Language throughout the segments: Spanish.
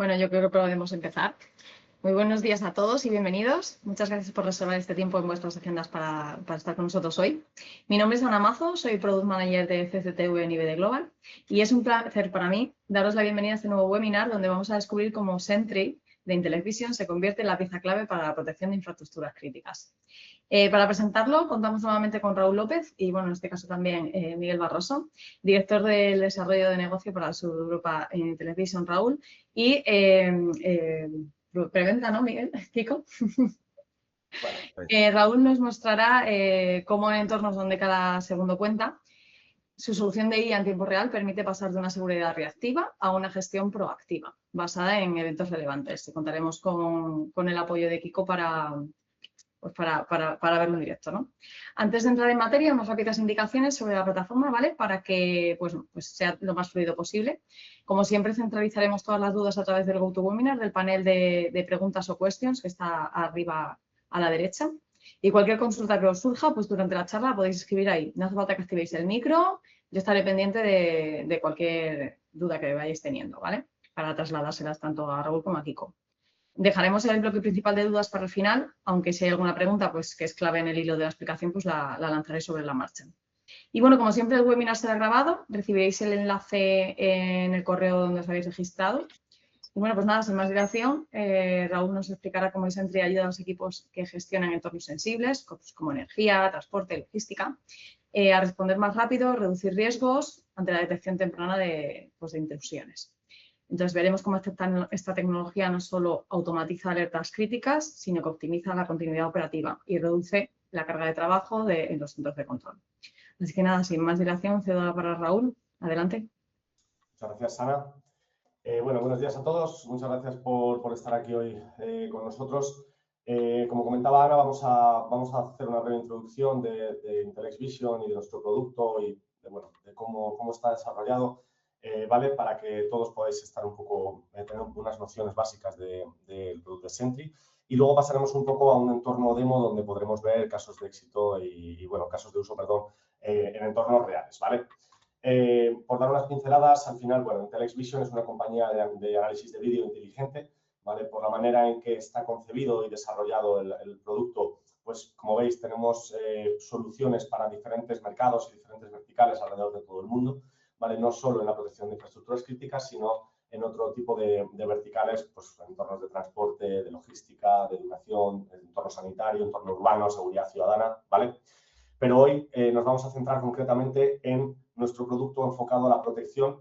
Bueno, yo creo que podemos empezar. Muy buenos días a todos y bienvenidos. Muchas gracias por reservar este tiempo en vuestras agendas para estar con nosotros hoy. Mi nombre es Ana Mazo, soy Product Manager de CCTV en IBD Global y es un placer para mí daros la bienvenida a este nuevo webinar donde vamos a descubrir cómo Sentry de Intellivision se convierte en la pieza clave para la protección de infraestructuras críticas. Para presentarlo contamos nuevamente con Raúl López y, bueno, en este caso también Miguel Barroso, director del desarrollo de negocio para el sur de Europa en Television, Raúl, y preventa, ¿no, Miguel? Kiko. Bueno, pues, Raúl nos mostrará cómo en entornos donde cada segundo cuenta, su solución de IA en tiempo real permite pasar de una seguridad reactiva a una gestión proactiva, basada en eventos relevantes. Y contaremos con el apoyo de Kiko para verlo en directo, ¿no? Antes de entrar en materia, unas rápidas indicaciones sobre la plataforma, ¿vale? Para que pues sea lo más fluido posible. Como siempre, centralizaremos todas las dudas a través del GoToWebinar, del panel de preguntas o questions que está arriba a la derecha. Y cualquier consulta que os surja, pues durante la charla podéis escribir ahí. No hace falta que activéis el micro, yo estaré pendiente de cualquier duda que vayáis teniendo, ¿vale? Para trasladárselas tanto a Raúl como a Kiko. Dejaremos el bloque principal de dudas para el final, aunque si hay alguna pregunta pues, que es clave en el hilo de la explicación, pues la lanzaré sobre la marcha. Y bueno, como siempre el webinar será grabado, recibiréis el enlace en el correo donde os habéis registrado. Y bueno, pues nada, sin más dilación, Raúl nos explicará cómo Sentry ayuda a los equipos que gestionan entornos sensibles, como energía, transporte, logística, a responder más rápido, reducir riesgos ante la detección temprana de intrusiones. Entonces, veremos cómo esta tecnología no solo automatiza alertas críticas, sino que optimiza la continuidad operativa y reduce la carga de trabajo en los centros de control. Así que nada, sin más dilación, cedo para Raúl. Adelante. muchas gracias, Ana. Bueno, buenos días a todos. Muchas gracias por estar aquí hoy con nosotros. Como comentaba Ana, vamos a hacer una breve introducción de Intellivision y de nuestro producto y de cómo está desarrollado, ¿vale? Para que todos podáis estar un poco, tener unas nociones básicas del producto de Sentry. Y luego pasaremos un poco a un entorno demo donde podremos ver casos de éxito y bueno, casos de uso, perdón, en entornos reales, ¿vale? Por dar unas pinceladas, al final, bueno, Intellivision es una compañía de análisis de vídeo inteligente, ¿vale? Por la manera en que está concebido y desarrollado el producto, pues como veis, tenemos soluciones para diferentes mercados y diferentes verticales alrededor de todo el mundo, ¿vale? No solo en la protección de infraestructuras críticas, sino en otro tipo de verticales, pues entornos de transporte, de logística, de educación, entorno sanitario, entorno urbano, seguridad ciudadana, ¿vale? Pero hoy nos vamos a centrar concretamente en nuestro producto enfocado a la protección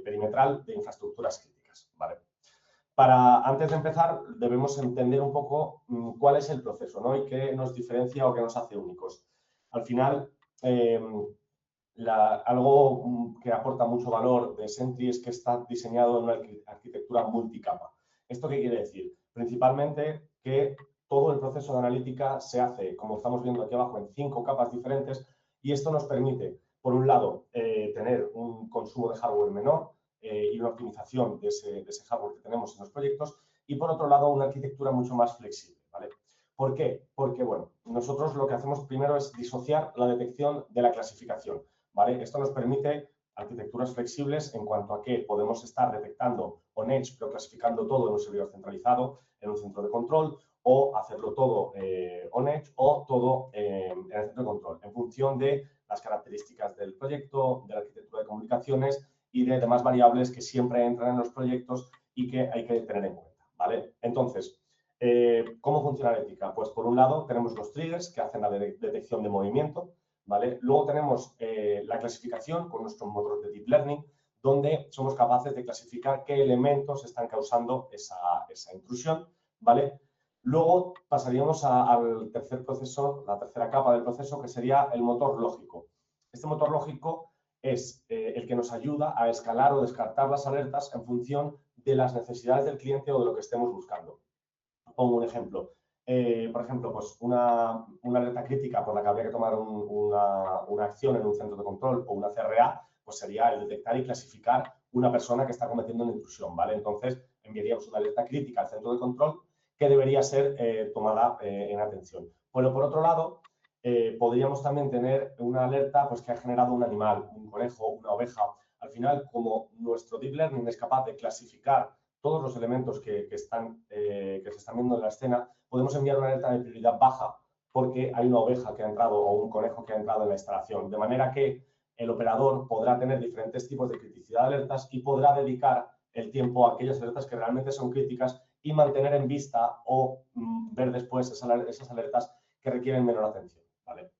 perimetral de infraestructuras críticas, ¿vale? Antes de empezar, debemos entender un poco cuál es el proceso, ¿no? Y qué nos diferencia o qué nos hace únicos. Al final, algo que aporta mucho valor de Sentry es que está diseñado en una arquitectura multicapa. ¿Esto qué quiere decir? Principalmente que todo el proceso de analítica se hace, como estamos viendo aquí abajo, en 5 capas diferentes y esto nos permite, por un lado, tener un consumo de hardware menor y una optimización de ese hardware que tenemos en los proyectos y, por otro lado, una arquitectura mucho más flexible, ¿vale? ¿Por qué? Porque, bueno, nosotros lo que hacemos primero es disociar la detección de la clasificación, ¿vale? Esto nos permite arquitecturas flexibles en cuanto a que podemos estar detectando on-edge, pero clasificando todo en un servidor centralizado, en un centro de control, o hacerlo todo on-edge o todo en el centro de control, en función de las características del proyecto, de la arquitectura de comunicaciones y de demás variables que siempre entran en los proyectos y que hay que tener en cuenta, ¿vale? Entonces, ¿cómo funciona la ética? Pues por un lado tenemos los triggers que hacen la detección de movimiento, ¿vale? Luego tenemos la clasificación con nuestro motor de Deep Learning, donde somos capaces de clasificar qué elementos están causando esa intrusión, ¿vale? Luego pasaríamos al tercer proceso, la tercera capa del proceso, que sería el motor lógico. Este motor lógico es el que nos ayuda a escalar o descartar las alertas en función de las necesidades del cliente o de lo que estemos buscando. Pongo un ejemplo. Por ejemplo, pues una alerta crítica por la que habría que tomar una acción en un centro de control o una CRA, pues sería el detectar y clasificar una persona que está cometiendo una intrusión, ¿vale? Entonces, enviaríamos una alerta crítica al centro de control que debería ser tomada en atención. Pero, por otro lado, podríamos también tener una alerta pues, que ha generado un animal, un conejo, una oveja. Al final, como nuestro Deep Learning es capaz de clasificar todos los elementos que se están viendo en la escena, podemos enviar una alerta de prioridad baja porque hay una oveja que ha entrado o un conejo que ha entrado en la instalación. De manera que el operador podrá tener diferentes tipos de criticidad de alertas y podrá dedicar el tiempo a aquellas alertas que realmente son críticas y mantener en vista o ver después esas alertas que requieren menor atención, ¿vale?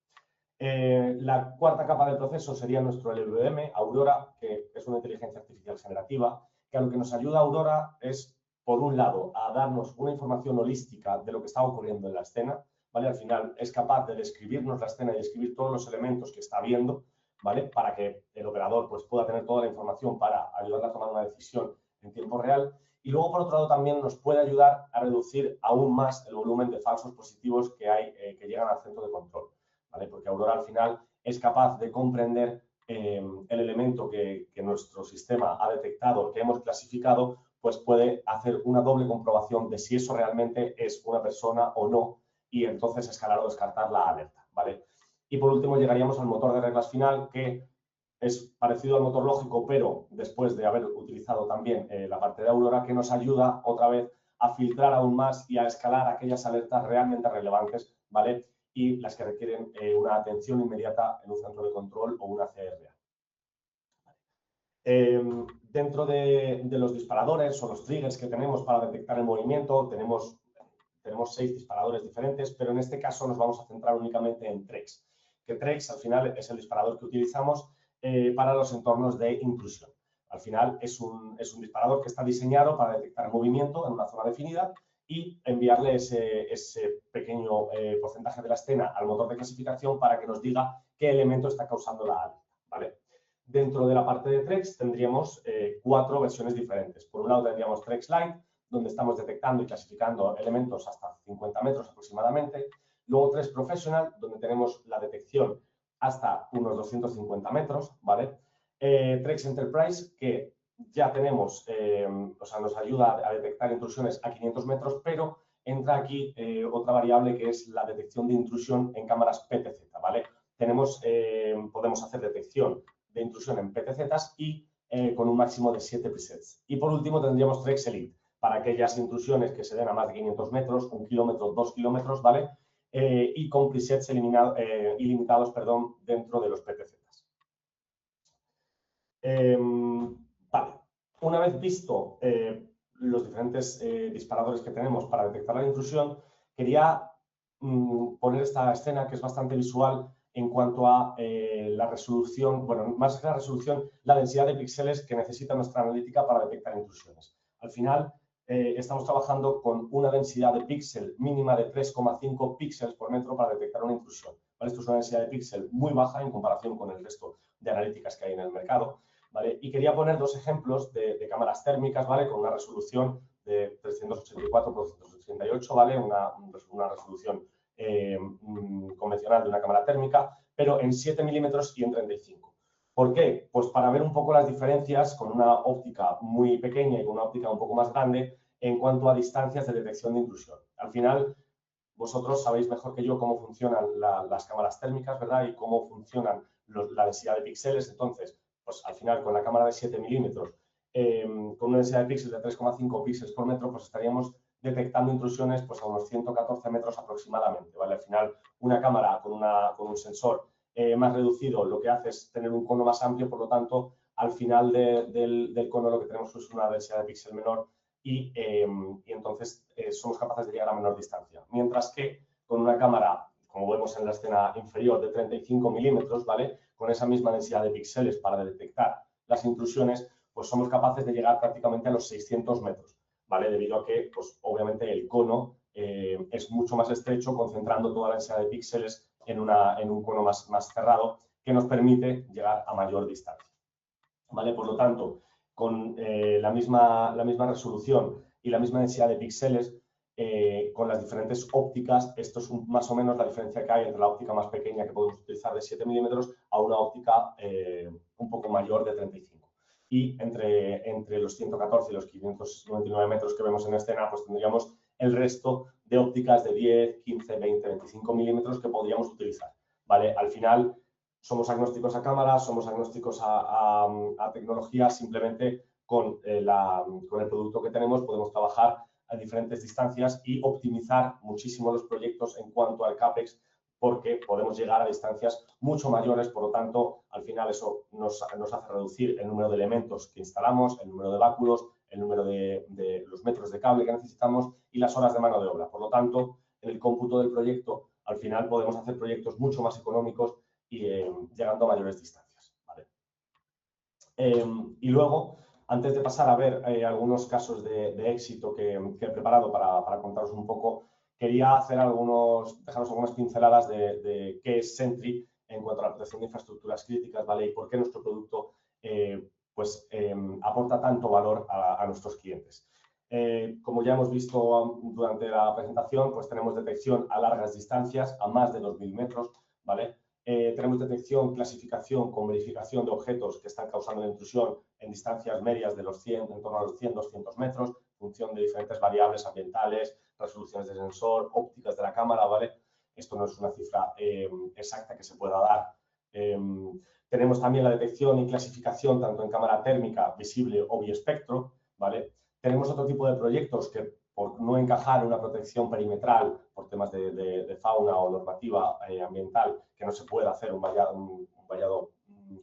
La cuarta capa del proceso sería nuestro LLVM, Aurora, que es una inteligencia artificial generativa, que a lo que nos ayuda Aurora es, por un lado, a darnos una información holística de lo que está ocurriendo en la escena, ¿vale? Al final es capaz de describirnos la escena y describir todos los elementos que está viendo, ¿vale? Para que el operador pues, pueda tener toda la información para ayudarle a tomar una decisión en tiempo real. Y luego, por otro lado, también nos puede ayudar a reducir aún más el volumen de falsos positivos que hay que llegan al centro de control, ¿vale? Porque Aurora al final es capaz de comprender el elemento que nuestro sistema ha detectado, que hemos clasificado, pues puede hacer una doble comprobación de si eso realmente es una persona o no y entonces escalar o descartar la alerta, ¿vale? Y por último llegaríamos al motor de reglas final, que es parecido al motor lógico, pero después de haber utilizado también la parte de Aurora, que nos ayuda otra vez a filtrar aún más y a escalar aquellas alertas realmente relevantes, ¿vale? Y las que requieren una atención inmediata en un centro de control o una CRA. Dentro de los disparadores o los triggers que tenemos para detectar el movimiento, tenemos 6 disparadores diferentes, pero en este caso nos vamos a centrar únicamente en TREX, que TREX al final es el disparador que utilizamos para los entornos de intrusión. Al final es un disparador que está diseñado para detectar movimiento en una zona definida y enviarle ese pequeño porcentaje de la escena al motor de clasificación para que nos diga qué elemento está causando la alerta, ¿vale? Dentro de la parte de TREX tendríamos 4 versiones diferentes. Por un lado tendríamos TREX Lite, donde estamos detectando y clasificando elementos hasta 50 metros aproximadamente. Luego TREX Professional, donde tenemos la detección hasta unos 250 metros, ¿vale? TREX Enterprise, que ya tenemos, o sea, nos ayuda a detectar intrusiones a 500 metros, pero entra aquí otra variable que es la detección de intrusión en cámaras PTZ, ¿vale? Podemos hacer detección de intrusión en PTZ y con un máximo de 7 presets. Y por último tendríamos TREX Elite, para aquellas intrusiones que se den a más de 500 metros, 1 kilómetro, 2 kilómetros, ¿vale? Y con presets ilimitados, dentro de los PTZs. Vale, una vez visto los diferentes disparadores que tenemos para detectar la intrusión, quería poner esta escena que es bastante visual en cuanto a la resolución, bueno, más que la resolución, la densidad de píxeles que necesita nuestra analítica para detectar intrusiones. Al final, estamos trabajando con una densidad de píxel mínima de 3,5 píxeles por metro para detectar una intrusión, ¿vale? Esto es una densidad de píxel muy baja en comparación con el resto de analíticas que hay en el mercado, ¿vale? Y quería poner 2 ejemplos de cámaras térmicas, ¿vale? Con una resolución de 384 por 288, ¿vale? Una resolución convencional de una cámara térmica, pero en 7 milímetros y en 35. ¿Por qué? Pues para ver un poco las diferencias con una óptica muy pequeña y con una óptica un poco más grande en cuanto a distancias de detección de intrusión. Al final, vosotros sabéis mejor que yo cómo funcionan las cámaras térmicas, ¿verdad? Y cómo funcionan la densidad de píxeles. Entonces, pues al final, con la cámara de 7 milímetros, con una densidad de píxeles de 3,5 píxeles por metro, pues estaríamos detectando intrusiones pues a unos 114 metros aproximadamente, ¿vale? Al final, una cámara con un sensor más reducido lo que hace es tener un cono más amplio, por lo tanto, al final del cono lo que tenemos es una densidad de píxel menor y entonces somos capaces de llegar a menor distancia. Mientras que con una cámara, como vemos en la escena inferior, de 35 milímetros, ¿vale? Con esa misma densidad de píxeles para detectar las intrusiones, pues somos capaces de llegar prácticamente a los 600 metros, ¿vale? Debido a que, pues obviamente, el cono es mucho más estrecho, concentrando toda la densidad de píxeles en un cono más cerrado, que nos permite llegar a mayor distancia, ¿vale? Por lo tanto, con la misma resolución y la misma densidad de píxeles, con las diferentes ópticas, esto es más o menos la diferencia que hay entre la óptica más pequeña que podemos utilizar de 7 milímetros a una óptica un poco mayor de 35. Y entre los 114 y los 599 metros que vemos en escena, pues tendríamos el resto de ópticas de 10, 15, 20, 25 milímetros que podríamos utilizar, ¿vale? Al final, somos agnósticos a cámaras, somos agnósticos a tecnología, simplemente con el producto que tenemos podemos trabajar a diferentes distancias y optimizar muchísimo los proyectos en cuanto al CAPEX, porque podemos llegar a distancias mucho mayores, por lo tanto, al final eso nos hace reducir el número de elementos que instalamos, el número de báculos, el número de los metros de cable que necesitamos y las horas de mano de obra. Por lo tanto, en el cómputo del proyecto, al final podemos hacer proyectos mucho más económicos y llegando a mayores distancias, ¿vale? Y luego, antes de pasar a ver algunos casos de éxito que he preparado para contaros un poco, quería dejaros algunas pinceladas de qué es Sentry en cuanto a la protección de infraestructuras críticas, ¿vale? Y por qué nuestro producto aporta tanto valor a nuestros clientes. Como ya hemos visto durante la presentación, pues tenemos detección a largas distancias, a más de 2000 metros, ¿vale? Tenemos detección, clasificación con verificación de objetos que están causando la intrusión en distancias medias de los 100, en torno a los 100, 200 metros, en función de diferentes variables ambientales, resoluciones de sensor, ópticas de la cámara, ¿vale? Esto no es una cifra exacta que se pueda dar. Tenemos también la detección y clasificación tanto en cámara térmica, visible o biespectro, ¿vale? Tenemos otro tipo de proyectos que, por no encajar en una protección perimetral por temas de fauna o normativa ambiental, que no se puede hacer un vallado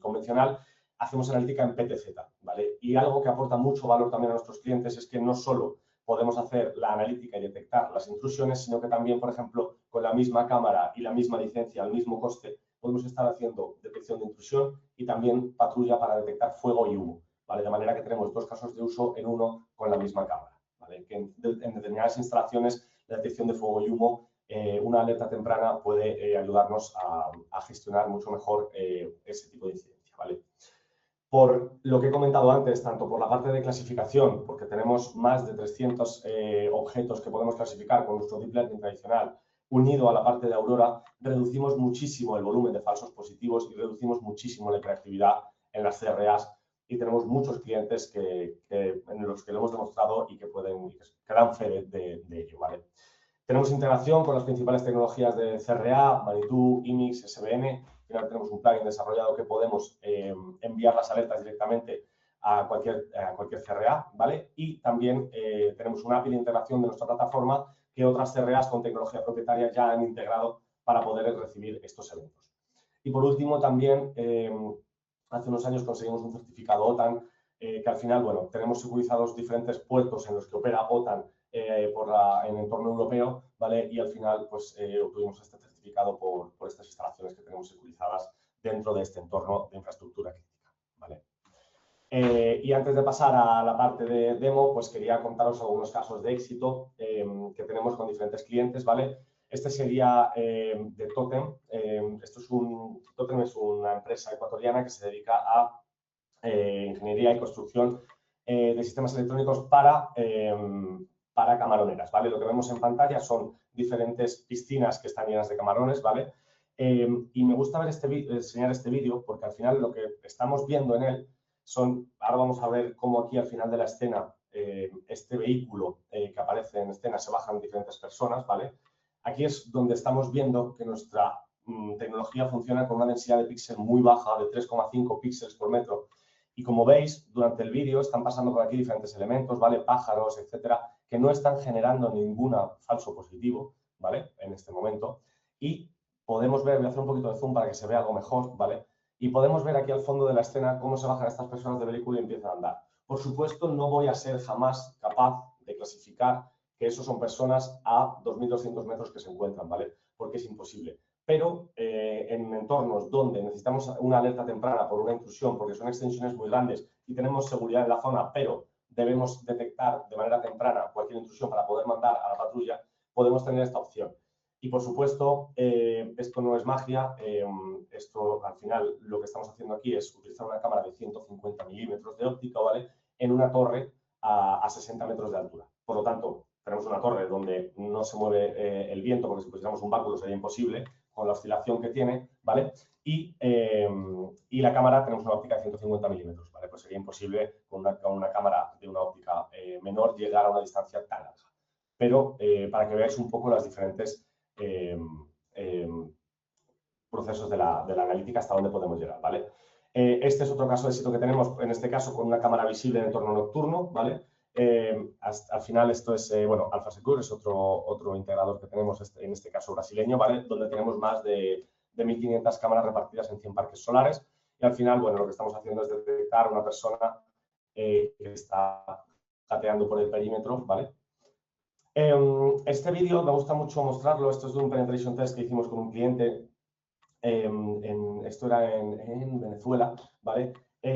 convencional, hacemos analítica en PTZ, ¿vale? Y algo que aporta mucho valor también a nuestros clientes es que no solo podemos hacer la analítica y detectar las intrusiones, sino que también, por ejemplo, con la misma cámara y la misma licencia, al mismo coste, podemos estar haciendo detección de intrusión y también patrulla para detectar fuego y humo, ¿vale? De manera que tenemos dos casos de uso en uno con la misma cámara, ¿vale? Que en determinadas instalaciones, la detección de fuego y humo, una alerta temprana puede ayudarnos a gestionar mucho mejor ese tipo de incidencia, ¿vale? Por lo que he comentado antes, tanto por la parte de clasificación, porque tenemos más de 300 objetos que podemos clasificar con nuestro deep learning tradicional, unido a la parte de Aurora, reducimos muchísimo el volumen de falsos positivos y reducimos muchísimo la hiperactividad en las CRAs y tenemos muchos clientes en los que lo hemos demostrado y que dan fe de ello, ¿vale? Tenemos integración con las principales tecnologías de CRA, Manitou, IMIX, SBN. Al final tenemos un plugin desarrollado que podemos enviar las alertas directamente a cualquier CRA, ¿vale? Y también tenemos una API de integración de nuestra plataforma que otras CRAs con tecnología propietaria ya han integrado para poder recibir estos eventos. Y por último, también hace unos años conseguimos un certificado OTAN que al final, bueno, tenemos securizados diferentes puertos en los que opera OTAN en el entorno europeo, ¿vale? Y al final, pues, obtuvimos este certificado por estas instalaciones que tenemos securizadas dentro de este entorno de infraestructura crítica, ¿vale? Y antes de pasar a la parte de demo, pues quería contaros algunos casos de éxito que tenemos con diferentes clientes, ¿vale? Este sería de Totem. Totem es una empresa ecuatoriana que se dedica a ingeniería y construcción de sistemas electrónicos para camaroneras, ¿vale? Lo que vemos en pantalla son diferentes piscinas que están llenas de camarones, ¿vale? Y me gusta enseñar este vídeo porque al final lo que estamos viendo en él ahora vamos a ver cómo aquí al final de la escena este vehículo que aparece en escena se bajan diferentes personas, ¿vale? Aquí es donde estamos viendo que nuestra tecnología funciona con una densidad de píxel muy baja, de 3,5 píxeles por metro. Y como veis, durante el vídeo están pasando por aquí diferentes elementos, ¿vale? Pájaros, etcétera, que no están generando ningún falso positivo, ¿vale? En este momento. Y podemos ver, voy a hacer un poquito de zoom para que se vea algo mejor, ¿vale? Y podemos ver aquí al fondo de la escena cómo se bajan estas personas del vehículo y empiezan a andar. Por supuesto, no voy a ser jamás capaz de clasificar que esos son personas a 2.200 metros que se encuentran, ¿vale? Porque es imposible. Pero en entornos donde necesitamos una alerta temprana por una intrusión, porque son extensiones muy grandes y tenemos seguridad en la zona, pero debemos detectar de manera temprana cualquier intrusión para poder mandar a la patrulla, podemos tener esta opción. Y, por supuesto, esto no es magia. Esto, al final, lo que estamos haciendo aquí es utilizar una cámara de 150 milímetros de óptica, ¿vale? En una torre a 60 metros de altura. Por lo tanto, tenemos una torre donde no se mueve el viento, porque si pusiéramos un báculo sería imposible, con la oscilación que tiene, ¿vale? Y la cámara tenemos una óptica de 150 milímetros, ¿vale? Pues sería imposible con una cámara de una óptica menor llegar a una distancia tan larga. Pero para que veáis un poco las diferentes procesos de la analítica hasta dónde podemos llegar, ¿vale? Este es otro caso de éxito que tenemos, en este caso con una cámara visible en entorno nocturno, ¿vale? Al final esto es, bueno, Alpha Secure es otro integrador que tenemos, en este caso brasileño, ¿vale? Donde tenemos más de 1.500 cámaras repartidas en 100 parques solares. Y al final, bueno, lo que estamos haciendo es detectar una persona que está gateando por el perímetro, ¿vale? Este vídeo me gusta mucho mostrarlo. Esto es de un penetration test que hicimos con un cliente. Esto era en Venezuela, ¿vale?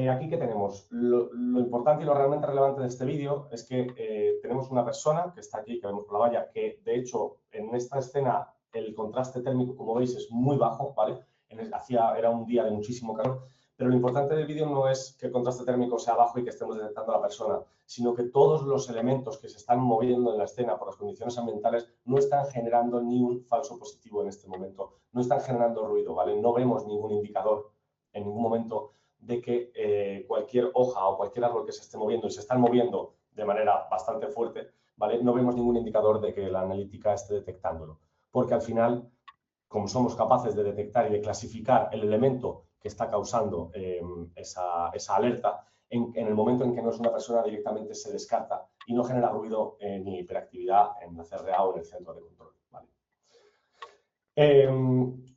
Aquí que tenemos, lo importante y lo realmente relevante de este vídeo es que tenemos una persona que está aquí, que vemos por la valla, que de hecho en esta escena el contraste térmico, como veis, es muy bajo, ¿vale? Era un día de muchísimo calor, pero lo importante del vídeo no es que el contraste térmico sea bajo y que estemos detectando a la persona, sino que todos los elementos que se están moviendo en la escena por las condiciones ambientales no están generando ni un falso positivo en este momento, no están generando ruido, ¿vale? No vemos ningún indicador en ningún momento de que cualquier hoja o cualquier árbol que se esté moviendo y se están moviendo de manera bastante fuerte, ¿vale? No vemos ningún indicador de que la analítica esté detectándolo, porque al final, como somos capaces de detectar y de clasificar el elemento que está causando esa alerta, en el momento en que no es una persona directamente se descarta y no genera ruido ni hiperactividad en la CRA o en el centro de control. ¿Vale?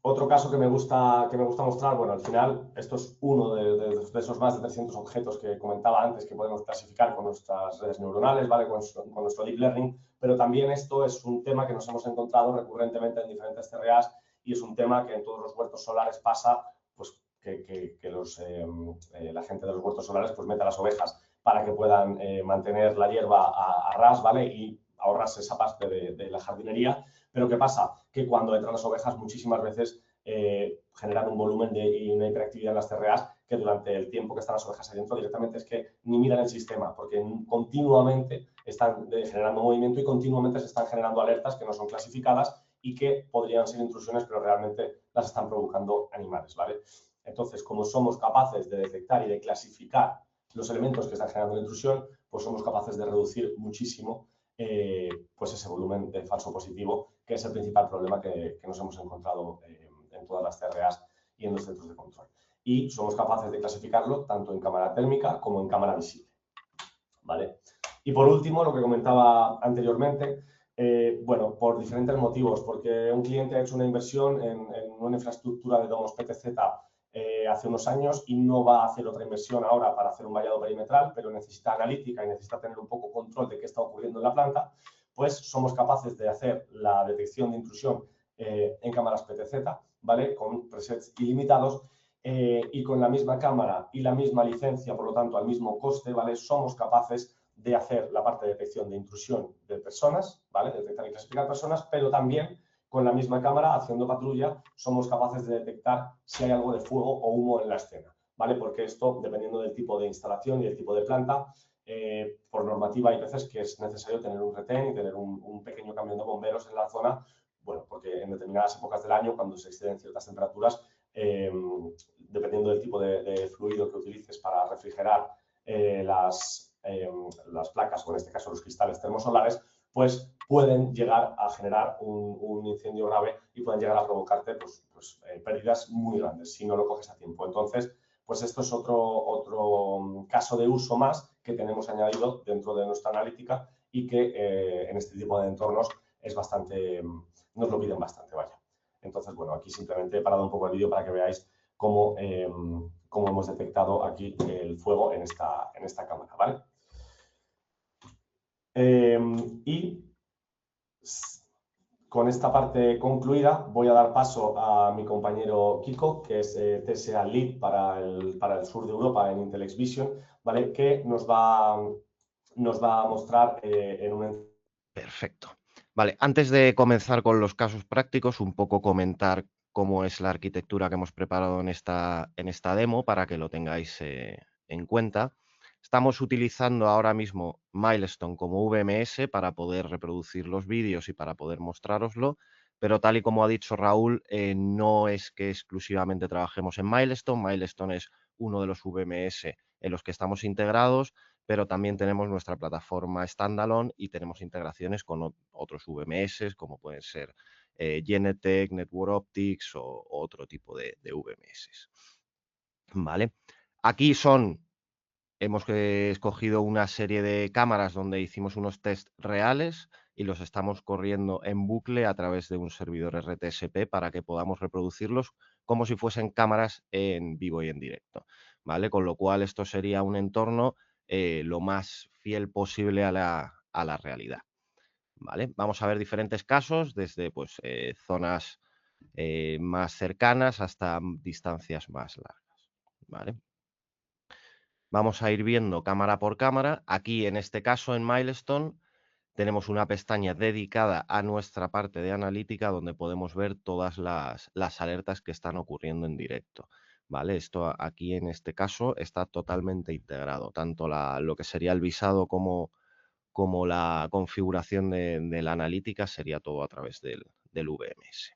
Otro caso que me gusta mostrar, bueno, al final esto es uno de esos más de 300 objetos que comentaba antes que podemos clasificar con nuestras redes neuronales, ¿vale? Con nuestro deep learning, pero también esto es un tema que nos hemos encontrado recurrentemente en diferentes CRAs y es un tema que en todos los huertos solares pasa, pues que la gente de los huertos solares pues mete a las ovejas para que puedan mantener la hierba a ras, ¿vale? Y ahorrarse esa parte de la jardinería. Pero ¿qué pasa? Que cuando entran las ovejas muchísimas veces generan un volumen y una hiperactividad en las CRAs que durante el tiempo que están las ovejas adentro directamente es que ni miran el sistema porque continuamente están generando movimiento y continuamente se están generando alertas que no son clasificadas y que podrían ser intrusiones pero realmente las están provocando animales, ¿vale? Entonces, como somos capaces de detectar y de clasificar los elementos que están generando la intrusión, pues somos capaces de reducir muchísimo pues ese volumen de falso positivo, que es el principal problema que nos hemos encontrado en todas las CRAs y en los centros de control. Y somos capaces de clasificarlo tanto en cámara térmica como en cámara visible. ¿Vale? Y por último, lo que comentaba anteriormente, bueno, por diferentes motivos, porque un cliente ha hecho una inversión en una infraestructura de domos PTZ hace unos años y no va a hacer otra inversión ahora para hacer un vallado perimetral, pero necesita analítica y necesita tener un poco control de qué está ocurriendo en la planta, pues somos capaces de hacer la detección de intrusión en cámaras PTZ, ¿vale? Con presets ilimitados y con la misma cámara y la misma licencia, por lo tanto, al mismo coste, ¿vale? Somos capaces de hacer la parte de detección de intrusión de personas, ¿vale? De detectar y clasificar personas, pero también con la misma cámara, haciendo patrulla, somos capaces de detectar si hay algo de fuego o humo en la escena, ¿vale? Porque esto, dependiendo del tipo de instalación y del tipo de planta, por normativa hay veces que es necesario tener un retén y tener un pequeño camión de bomberos en la zona, bueno, porque en determinadas épocas del año, cuando se exceden ciertas temperaturas, dependiendo del tipo de fluido que utilices para refrigerar las placas, o en este caso los cristales termosolares, pues pueden llegar a generar un incendio grave y pueden llegar a provocarte pérdidas muy grandes si no lo coges a tiempo. Entonces, pues esto es otro caso de uso más que tenemos añadido dentro de nuestra analítica y que en este tipo de entornos es bastante, nos lo piden bastante, vaya. Entonces, bueno, aquí simplemente he parado un poco el vídeo para que veáis cómo hemos detectado aquí el fuego en esta cámara, ¿vale? Y con esta parte concluida voy a dar paso a mi compañero Kiko, que es TSA Lead para el sur de Europa en Intelex Vision, ¿vale? Que nos va a mostrar en un... Perfecto. Vale, antes de comenzar con los casos prácticos, un poco comentar cómo es la arquitectura que hemos preparado en esta demo para que lo tengáis en cuenta. Estamos utilizando ahora mismo Milestone como VMS para poder reproducir los vídeos y para poder mostrároslo, pero tal y como ha dicho Raúl, no es que exclusivamente trabajemos en Milestone. Milestone es uno de los VMS en los que estamos integrados, pero también tenemos nuestra plataforma standalone y tenemos integraciones con otros VMS, como pueden ser Genetec, Network Optics o otro tipo de VMS. ¿vale? Aquí hemos escogido una serie de cámaras donde hicimos unos test reales y los estamos corriendo en bucle a través de un servidor RTSP para que podamos reproducirlos como si fuesen cámaras en vivo y en directo, ¿vale? Con lo cual esto sería un entorno lo más fiel posible a la realidad, ¿vale? Vamos a ver diferentes casos desde pues, zonas más cercanas hasta distancias más largas, ¿vale? Vamos a ir viendo cámara por cámara. Aquí, en este caso, en Milestone, tenemos una pestaña dedicada a nuestra parte de analítica donde podemos ver todas las alertas que están ocurriendo en directo, ¿vale? Esto aquí, en este caso, está totalmente integrado, tanto lo que sería el visado como la configuración de la analítica sería todo a través del VMS.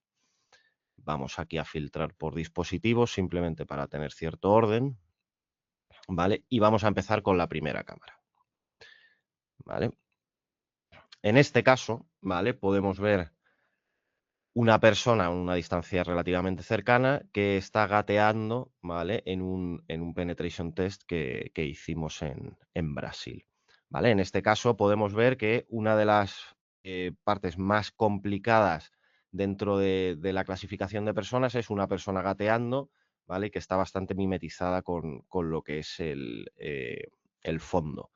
Vamos aquí a filtrar por dispositivos simplemente para tener cierto orden, ¿vale? Y vamos a empezar con la primera cámara, ¿vale? En este caso, ¿vale? Podemos ver una persona a una distancia relativamente cercana que está gateando, ¿vale? En un penetration test que hicimos en Brasil, ¿vale? En este caso podemos ver que una de las partes más complicadas dentro de la clasificación de personas es una persona gateando, ¿vale? Que está bastante mimetizada con lo que es el fondo,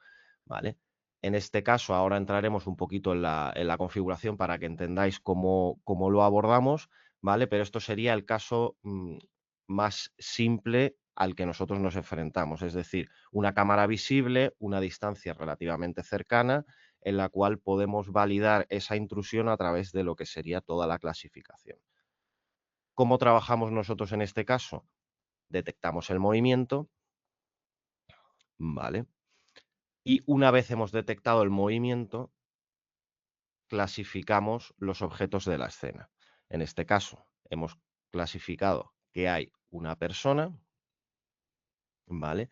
¿vale? En este caso, ahora entraremos un poquito en la configuración para que entendáis cómo lo abordamos, ¿vale? Pero esto sería el caso más simple al que nosotros nos enfrentamos, es decir, una cámara visible, una distancia relativamente cercana, en la cual podemos validar esa intrusión a través de lo que sería toda la clasificación. ¿Cómo trabajamos nosotros en este caso? Detectamos el movimiento, ¿vale? Y una vez hemos detectado el movimiento, clasificamos los objetos de la escena. En este caso, hemos clasificado que hay una persona, ¿vale?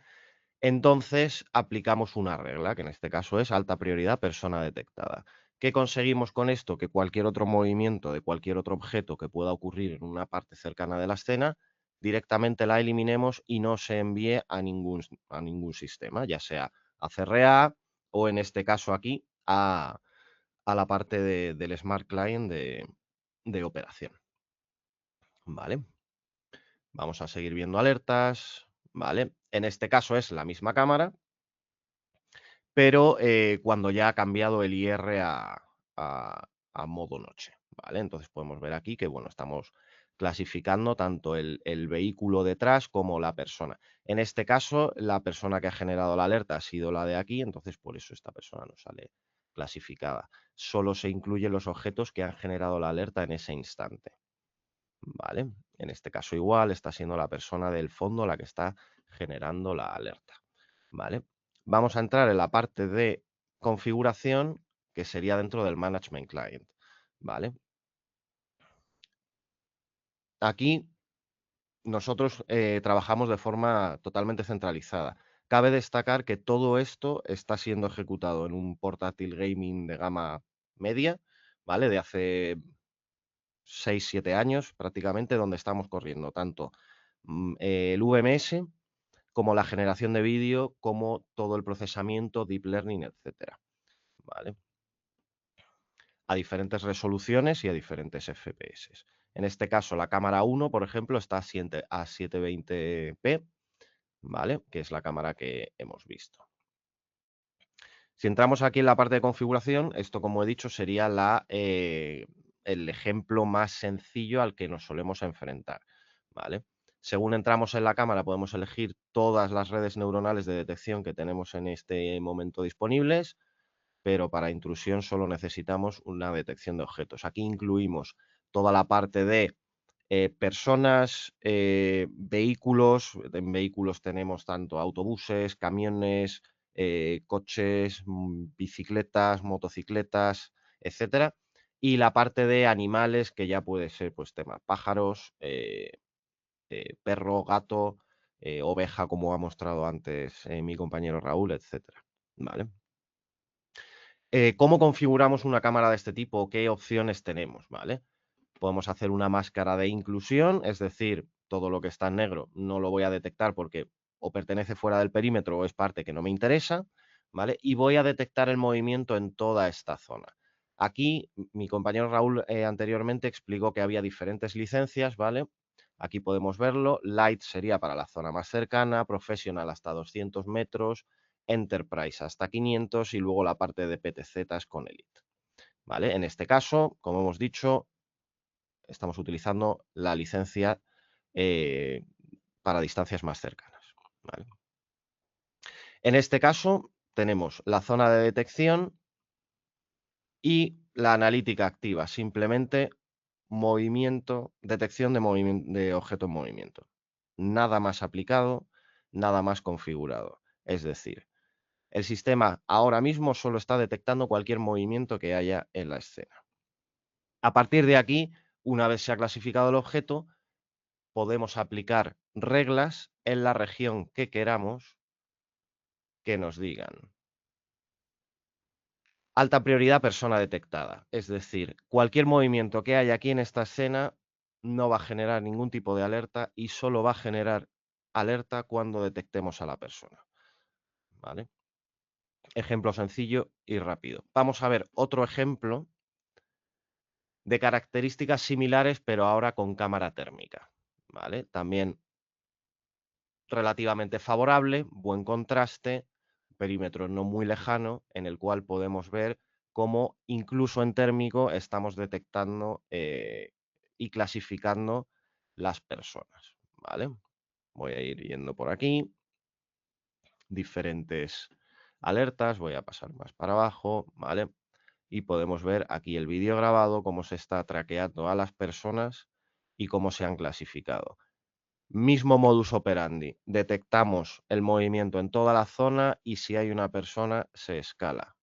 Entonces, aplicamos una regla, que en este caso es alta prioridad persona detectada. ¿Qué conseguimos con esto? Que cualquier otro movimiento de cualquier otro objeto que pueda ocurrir en una parte cercana de la escena, directamente la eliminemos y no se envíe a ningún sistema, ya sea a CRA o en este caso aquí a la parte del Smart Client de operación, ¿vale? Vamos a seguir viendo alertas, ¿vale? En este caso es la misma cámara, pero cuando ya ha cambiado el IR a modo noche, ¿vale? Entonces podemos ver aquí que, bueno, estamos clasificando tanto el vehículo detrás como la persona. En este caso, la persona que ha generado la alerta ha sido la de aquí, entonces por eso esta persona no sale clasificada. Solo se incluyen los objetos que han generado la alerta en ese instante, ¿vale? En este caso igual está siendo la persona del fondo la que está generando la alerta, ¿vale? Vamos a entrar en la parte de configuración que sería dentro del Management Client, ¿vale? Aquí nosotros trabajamos de forma totalmente centralizada. Cabe destacar que todo esto está siendo ejecutado en un portátil gaming de gama media, ¿vale? De hace 6-7 años prácticamente, donde estamos corriendo tanto el VMS como la generación de vídeo, como todo el procesamiento, deep learning, etcétera, ¿vale? A diferentes resoluciones y a diferentes FPS. En este caso, la cámara 1, por ejemplo, está a 720p, ¿vale? Que es la cámara que hemos visto. Si entramos aquí en la parte de configuración, esto, como he dicho, sería el ejemplo más sencillo al que nos solemos enfrentar, ¿vale? Según entramos en la cámara, podemos elegir todas las redes neuronales de detección que tenemos en este momento disponibles, pero para intrusión solo necesitamos una detección de objetos. Aquí incluimos toda la parte de personas, vehículos. En vehículos tenemos tanto autobuses, camiones, coches, bicicletas, motocicletas, etcétera. Y la parte de animales, que ya puede ser pues tema pájaros, perro, gato, oveja, como ha mostrado antes mi compañero Raúl, etcétera, ¿vale? ¿Cómo configuramos una cámara de este tipo? ¿Qué opciones tenemos? ¿Vale? Podemos hacer una máscara de inclusión, es decir, todo lo que está en negro no lo voy a detectar porque o pertenece fuera del perímetro o es parte que no me interesa, ¿vale? Y voy a detectar el movimiento en toda esta zona. Aquí mi compañero Raúl anteriormente explicó que había diferentes licencias, ¿vale? Aquí podemos verlo. Light sería para la zona más cercana, Professional hasta 200 metros, Enterprise hasta 500 y luego la parte de PTZ es con Elite, ¿vale? En este caso, como hemos dicho, estamos utilizando la licencia para distancias más cercanas, ¿vale? En este caso tenemos la zona de detección y la analítica activa, simplemente movimiento, detección de objeto en movimiento. Nada más aplicado, nada más configurado. Es decir, el sistema ahora mismo solo está detectando cualquier movimiento que haya en la escena. A partir de aquí, una vez se ha clasificado el objeto, podemos aplicar reglas en la región que queramos que nos digan alta prioridad persona detectada. Es decir, cualquier movimiento que haya aquí en esta escena no va a generar ningún tipo de alerta y solo va a generar alerta cuando detectemos a la persona, ¿vale? Ejemplo sencillo y rápido. Vamos a ver otro ejemplo de características similares, pero ahora con cámara térmica, ¿vale? También relativamente favorable, buen contraste, perímetro no muy lejano, en el cual podemos ver cómo incluso en térmico estamos detectando y clasificando las personas, ¿vale? Voy a ir yendo por aquí, diferentes alertas, voy a pasar más para abajo, ¿vale? Y podemos ver aquí el vídeo grabado, cómo se está traqueando a las personas y cómo se han clasificado. Mismo modus operandi, detectamos el movimiento en toda la zona y si hay una persona se escala.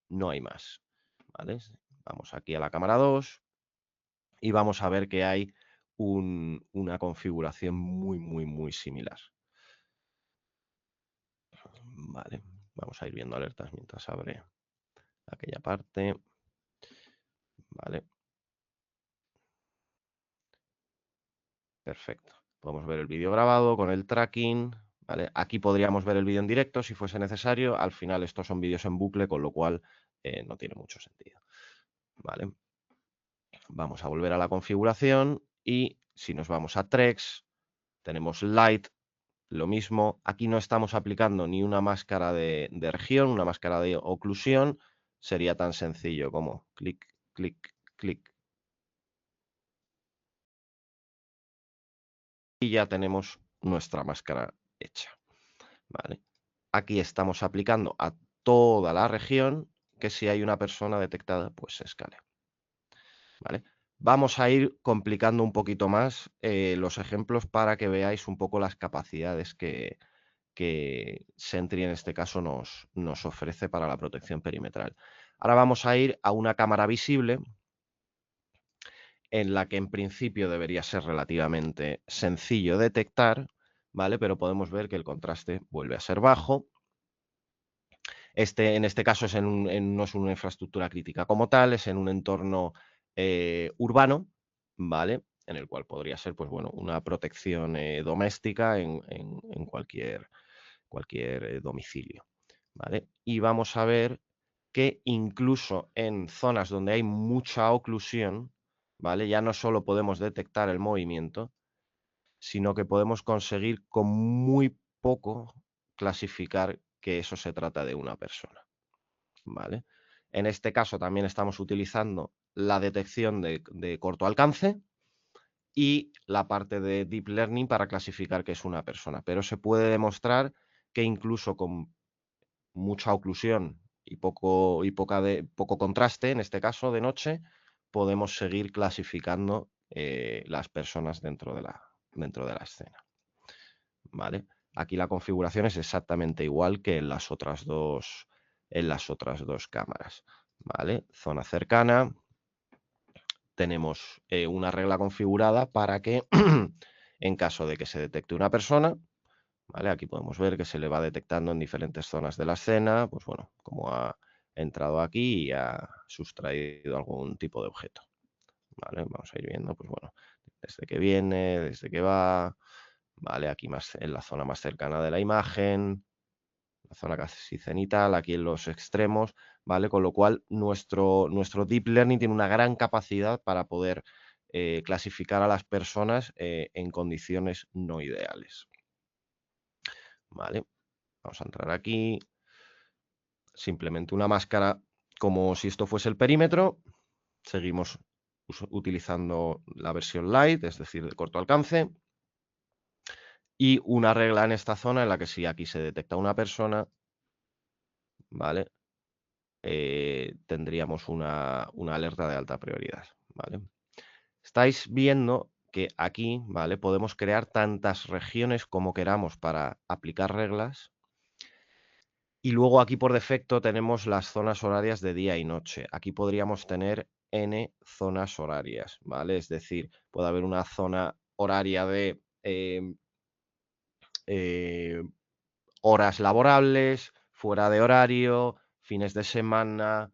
No hay más, ¿vale? Vamos aquí a la cámara 2 y vamos a ver que hay una configuración muy similar. Vale, vamos a ir viendo alertas mientras abre aquella parte. Vale. Perfecto. Podemos ver el vídeo grabado con el tracking, ¿vale? Aquí podríamos ver el vídeo en directo si fuese necesario. Al final estos son vídeos en bucle, con lo cual no tiene mucho sentido, ¿vale? Vamos a volver a la configuración y si nos vamos a Trex, tenemos Light, lo mismo. Aquí no estamos aplicando ni una máscara de región, una máscara de oclusión. Sería tan sencillo como clic, clic, clic. Y ya tenemos nuestra máscara hecha, ¿vale? Aquí estamos aplicando a toda la región que si hay una persona detectada, pues se escale, ¿vale? Vamos a ir complicando un poquito más los ejemplos para que veáis un poco las capacidades que Sentry en este caso nos ofrece para la protección perimetral. Ahora vamos a ir a una cámara visible en la que en principio debería ser relativamente sencillo detectar, ¿vale? Pero podemos ver que el contraste vuelve a ser bajo. En este caso no es una infraestructura crítica como tal, es en un entorno urbano, ¿vale? En el cual podría ser, pues bueno, una protección doméstica en cualquier domicilio, ¿vale? Y vamos a ver que incluso en zonas donde hay mucha oclusión, ¿vale? Ya no solo podemos detectar el movimiento, sino que podemos conseguir con muy poco clasificar que eso se trata de una persona, ¿vale? En este caso también estamos utilizando la detección de corto alcance y la parte de Deep Learning para clasificar que es una persona, pero se puede demostrar que incluso con mucha oclusión y poco contraste, en este caso de noche, podemos seguir clasificando las personas dentro de la escena, ¿vale? Aquí la configuración es exactamente igual que en las otras dos cámaras, ¿vale? Zona cercana, tenemos una regla configurada para que en caso de que se detecte una persona, ¿vale? Aquí podemos ver que se le va detectando en diferentes zonas de la escena, pues bueno, como ha entrado aquí y ha sustraído algún tipo de objeto, ¿vale? Vamos a ir viendo, pues bueno, desde que viene, desde que va, ¿vale? Aquí más en la zona más cercana de la imagen, la zona casi cenital, aquí en los extremos, ¿vale? Con lo cual nuestro Deep Learning tiene una gran capacidad para poder clasificar a las personas en condiciones no ideales. ¿Vale? Vamos a entrar aquí. Simplemente una máscara como si esto fuese el perímetro. Seguimos utilizando la versión light, es decir, de corto alcance. Y una regla en esta zona en la que si aquí se detecta una persona, ¿vale? Tendríamos una alerta de alta prioridad, ¿vale? Estáis viendo que aquí, ¿vale? Podemos crear tantas regiones como queramos para aplicar reglas. Y luego aquí por defecto tenemos las zonas horarias de día y noche. Aquí podríamos tener n zonas horarias, ¿vale? Es decir, puede haber una zona horaria de horas laborables, fuera de horario, fines de semana,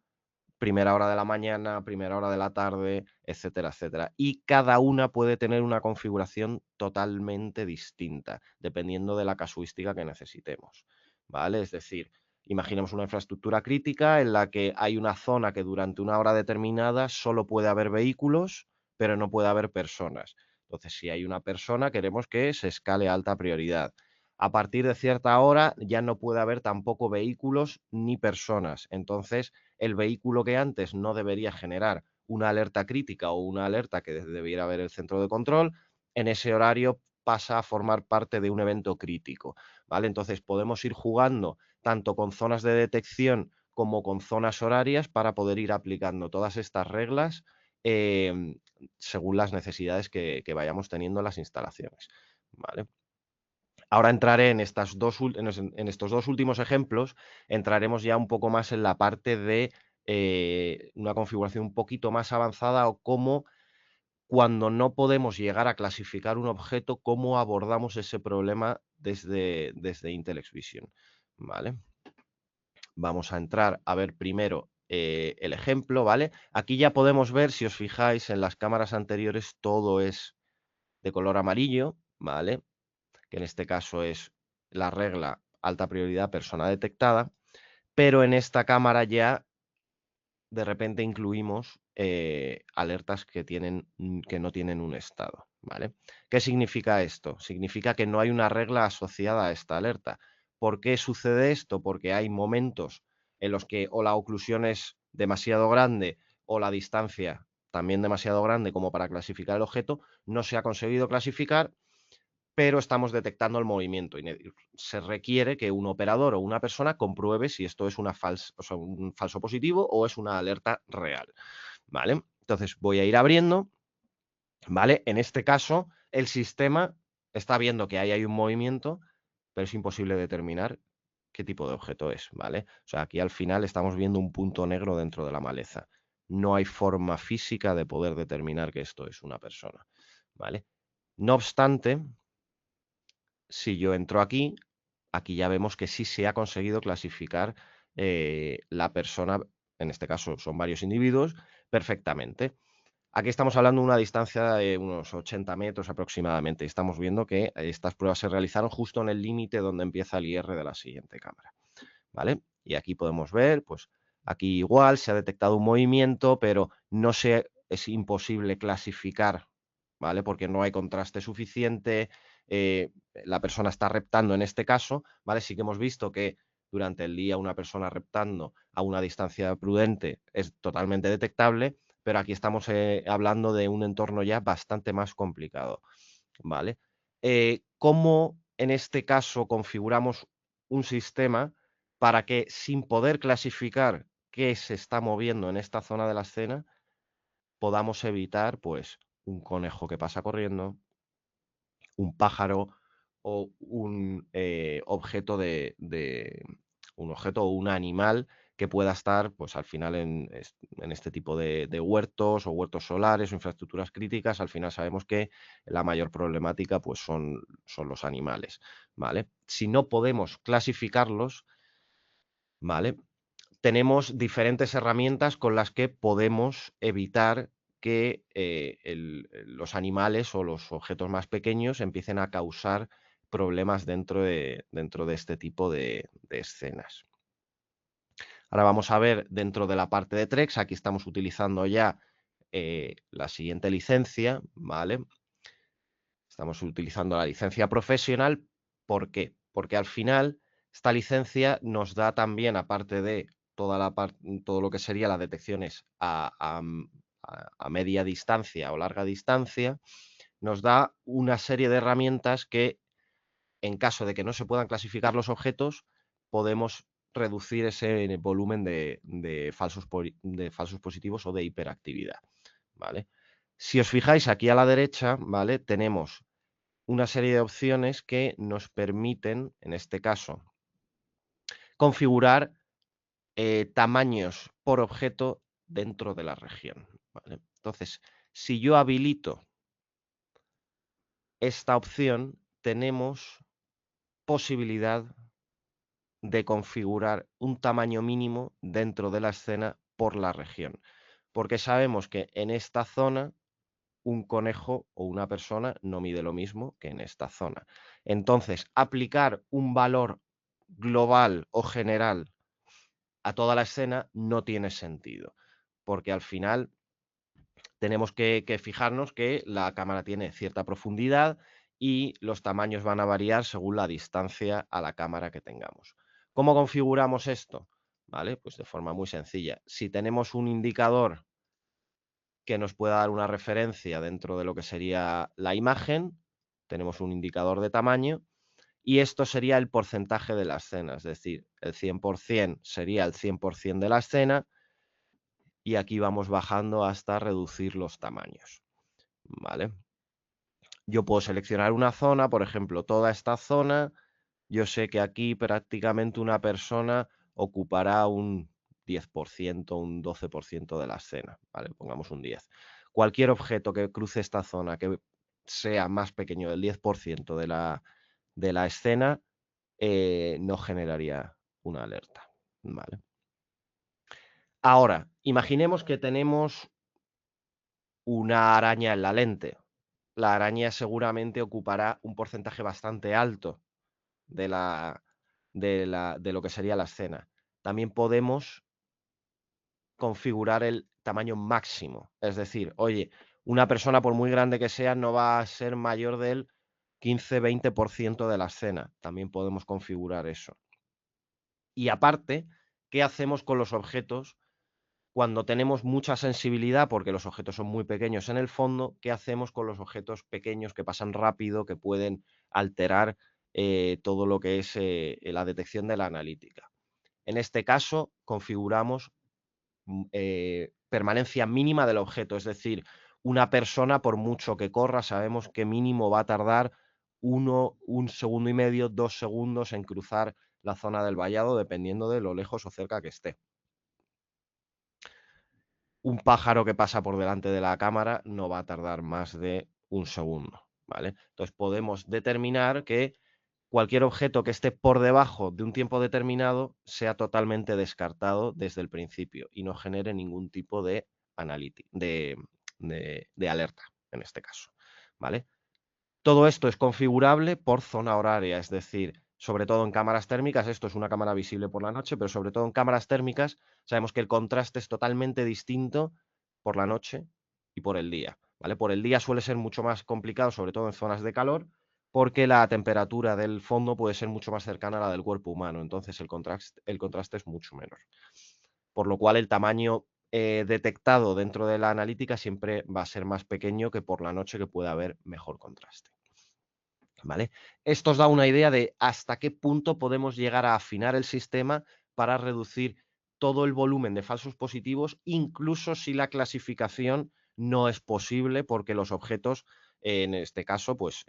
primera hora de la mañana, primera hora de la tarde, etcétera, etcétera. Y cada una puede tener una configuración totalmente distinta, dependiendo de la casuística que necesitemos, ¿vale? Es decir, imaginemos una infraestructura crítica en la que hay una zona que durante una hora determinada solo puede haber vehículos, pero no puede haber personas. Entonces, si hay una persona, queremos que se escale a alta prioridad. A partir de cierta hora ya no puede haber tampoco vehículos ni personas. Entonces, el vehículo que antes no debería generar una alerta crítica o una alerta que debiera haber el centro de control, en ese horario pasa a formar parte de un evento crítico, ¿vale? Entonces podemos ir jugando tanto con zonas de detección como con zonas horarias para poder ir aplicando todas estas reglas según las necesidades que vayamos teniendo en las instalaciones, ¿vale? Ahora entraré en estos dos últimos ejemplos, entraremos ya un poco más en la parte de una configuración un poquito más avanzada o cómo, cuando no podemos llegar a clasificar un objeto, cómo abordamos ese problema desde Intelex Vision, ¿vale? Vamos a entrar a ver primero el ejemplo, ¿vale? Aquí ya podemos ver, si os fijáis, en las cámaras anteriores todo es de color amarillo, ¿vale? Que en este caso es la regla alta prioridad persona detectada, pero en esta cámara ya de repente incluimos alertas que no tienen un estado, ¿vale? ¿Qué significa esto? Significa que no hay una regla asociada a esta alerta. ¿Por qué sucede esto? Porque hay momentos en los que o la oclusión es demasiado grande o la distancia también demasiado grande como para clasificar el objeto, no se ha conseguido clasificar, pero estamos detectando el movimiento y se requiere que un operador o una persona compruebe si esto es un falso positivo o es una alerta real, ¿vale? Entonces voy a ir abriendo, ¿vale? En este caso, el sistema está viendo que ahí hay un movimiento, pero es imposible determinar qué tipo de objeto es, ¿vale? O sea, aquí al final estamos viendo un punto negro dentro de la maleza. No hay forma física de poder determinar que esto es una persona, ¿vale? No obstante, si yo entro aquí, aquí ya vemos que sí se ha conseguido clasificar la persona, en este caso son varios individuos, perfectamente. Aquí estamos hablando de una distancia de unos 80 metros aproximadamente. Estamos viendo que estas pruebas se realizaron justo en el límite donde empieza el IR de la siguiente cámara, ¿vale? Y aquí podemos ver, pues aquí igual se ha detectado un movimiento, pero es imposible clasificar, ¿vale? Porque no hay contraste suficiente, la persona está reptando en este caso, ¿vale? Sí que hemos visto que durante el día una persona reptando a una distancia prudente es totalmente detectable, pero aquí estamos hablando de un entorno ya bastante más complicado, ¿vale? ¿Cómo en este caso configuramos un sistema para que, sin poder clasificar qué se está moviendo en esta zona de la escena, podamos evitar, pues, un conejo que pasa corriendo, un pájaro o un objeto un objeto o un animal que pueda estar, pues, al final en este tipo de huertos o huertos solares o infraestructuras críticas. Al final sabemos que la mayor problemática, pues, son los animales, ¿vale? Si no podemos clasificarlos, ¿vale? Tenemos diferentes herramientas con las que podemos evitar que los animales o los objetos más pequeños empiecen a causar problemas dentro de este tipo de escenas. Ahora vamos a ver dentro de la parte de Trex, aquí estamos utilizando ya la siguiente licencia, ¿vale? Estamos utilizando la licencia profesional. ¿Por qué? Porque al final esta licencia nos da también, aparte de todo lo que sería las detecciones a media distancia o larga distancia, nos da una serie de herramientas que, en caso de que no se puedan clasificar los objetos, podemos reducir ese volumen de falsos positivos o de hiperactividad, ¿vale? Si os fijáis aquí a la derecha, ¿vale? Tenemos una serie de opciones que nos permiten, en este caso, configurar tamaños por objeto dentro de la región, ¿vale? Entonces, si yo habilito esta opción, tenemos posibilidad de configurar un tamaño mínimo dentro de la escena por la región, porque sabemos que en esta zona un conejo o una persona no mide lo mismo que en esta zona. Entonces, aplicar un valor global o general a toda la escena no tiene sentido, porque al final tenemos que fijarnos que la cámara tiene cierta profundidad y los tamaños van a variar según la distancia a la cámara que tengamos. ¿Cómo configuramos esto? ¿Vale? Pues de forma muy sencilla. Si tenemos un indicador que nos pueda dar una referencia dentro de lo que sería la imagen, tenemos un indicador de tamaño y esto sería el porcentaje de la escena, es decir, el 100% sería el 100% de la escena y aquí vamos bajando hasta reducir los tamaños, ¿vale? Yo puedo seleccionar una zona, por ejemplo, toda esta zona, yo sé que aquí prácticamente una persona ocupará un 10%, un 12% de la escena, ¿vale? Pongamos un 10. Cualquier objeto que cruce esta zona que sea más pequeño del 10% de la escena no generaría una alerta, ¿vale? Ahora, imaginemos que tenemos una araña en la lente. La araña seguramente ocupará un porcentaje bastante alto de lo que sería la escena. También podemos configurar el tamaño máximo. Es decir, oye, una persona, por muy grande que sea, no va a ser mayor del 15-20% de la escena. También podemos configurar eso. Y aparte, ¿qué hacemos con los objetos cuando tenemos mucha sensibilidad? Porque los objetos son muy pequeños en el fondo. ¿Qué hacemos con los objetos pequeños que pasan rápido, que pueden alterar todo lo que es la detección de la analítica? En este caso, configuramos permanencia mínima del objeto, es decir, una persona, por mucho que corra, sabemos que mínimo va a tardar 1 segundo y medio, 2 segundos en cruzar la zona del vallado, dependiendo de lo lejos o cerca que esté. Un pájaro que pasa por delante de la cámara no va a tardar más de 1 segundo, ¿vale? Entonces podemos determinar que cualquier objeto que esté por debajo de un tiempo determinado sea totalmente descartado desde el principio y no genere ningún tipo de alerta, en este caso, ¿vale? Todo esto es configurable por zona horaria, es decir, sobre todo en cámaras térmicas, esto es una cámara visible por la noche, pero sobre todo en cámaras térmicas sabemos que el contraste es totalmente distinto por la noche y por el día, ¿vale? Por el día suele ser mucho más complicado, sobre todo en zonas de calor, porque la temperatura del fondo puede ser mucho más cercana a la del cuerpo humano, entonces el contraste es mucho menor. Por lo cual el tamaño detectado dentro de la analítica siempre va a ser más pequeño que por la noche, que puede haber mejor contraste, ¿vale? Esto os da una idea de hasta qué punto podemos llegar a afinar el sistema para reducir todo el volumen de falsos positivos, incluso si la clasificación no es posible porque los objetos, en este caso, pues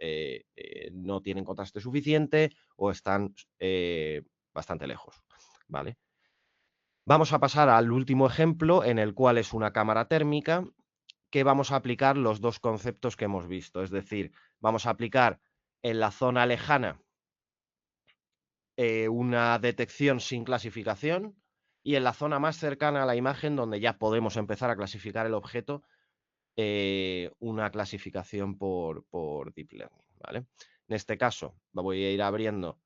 no tienen contraste suficiente o están bastante lejos, ¿vale? Vamos a pasar al último ejemplo, en el cual es una cámara térmica, que vamos a aplicar los dos conceptos que hemos visto. Es decir, vamos a aplicar en la zona lejana una detección sin clasificación y en la zona más cercana a la imagen, donde ya podemos empezar a clasificar el objeto, una clasificación por Deep Learning, ¿vale? En este caso, voy a ir abriendo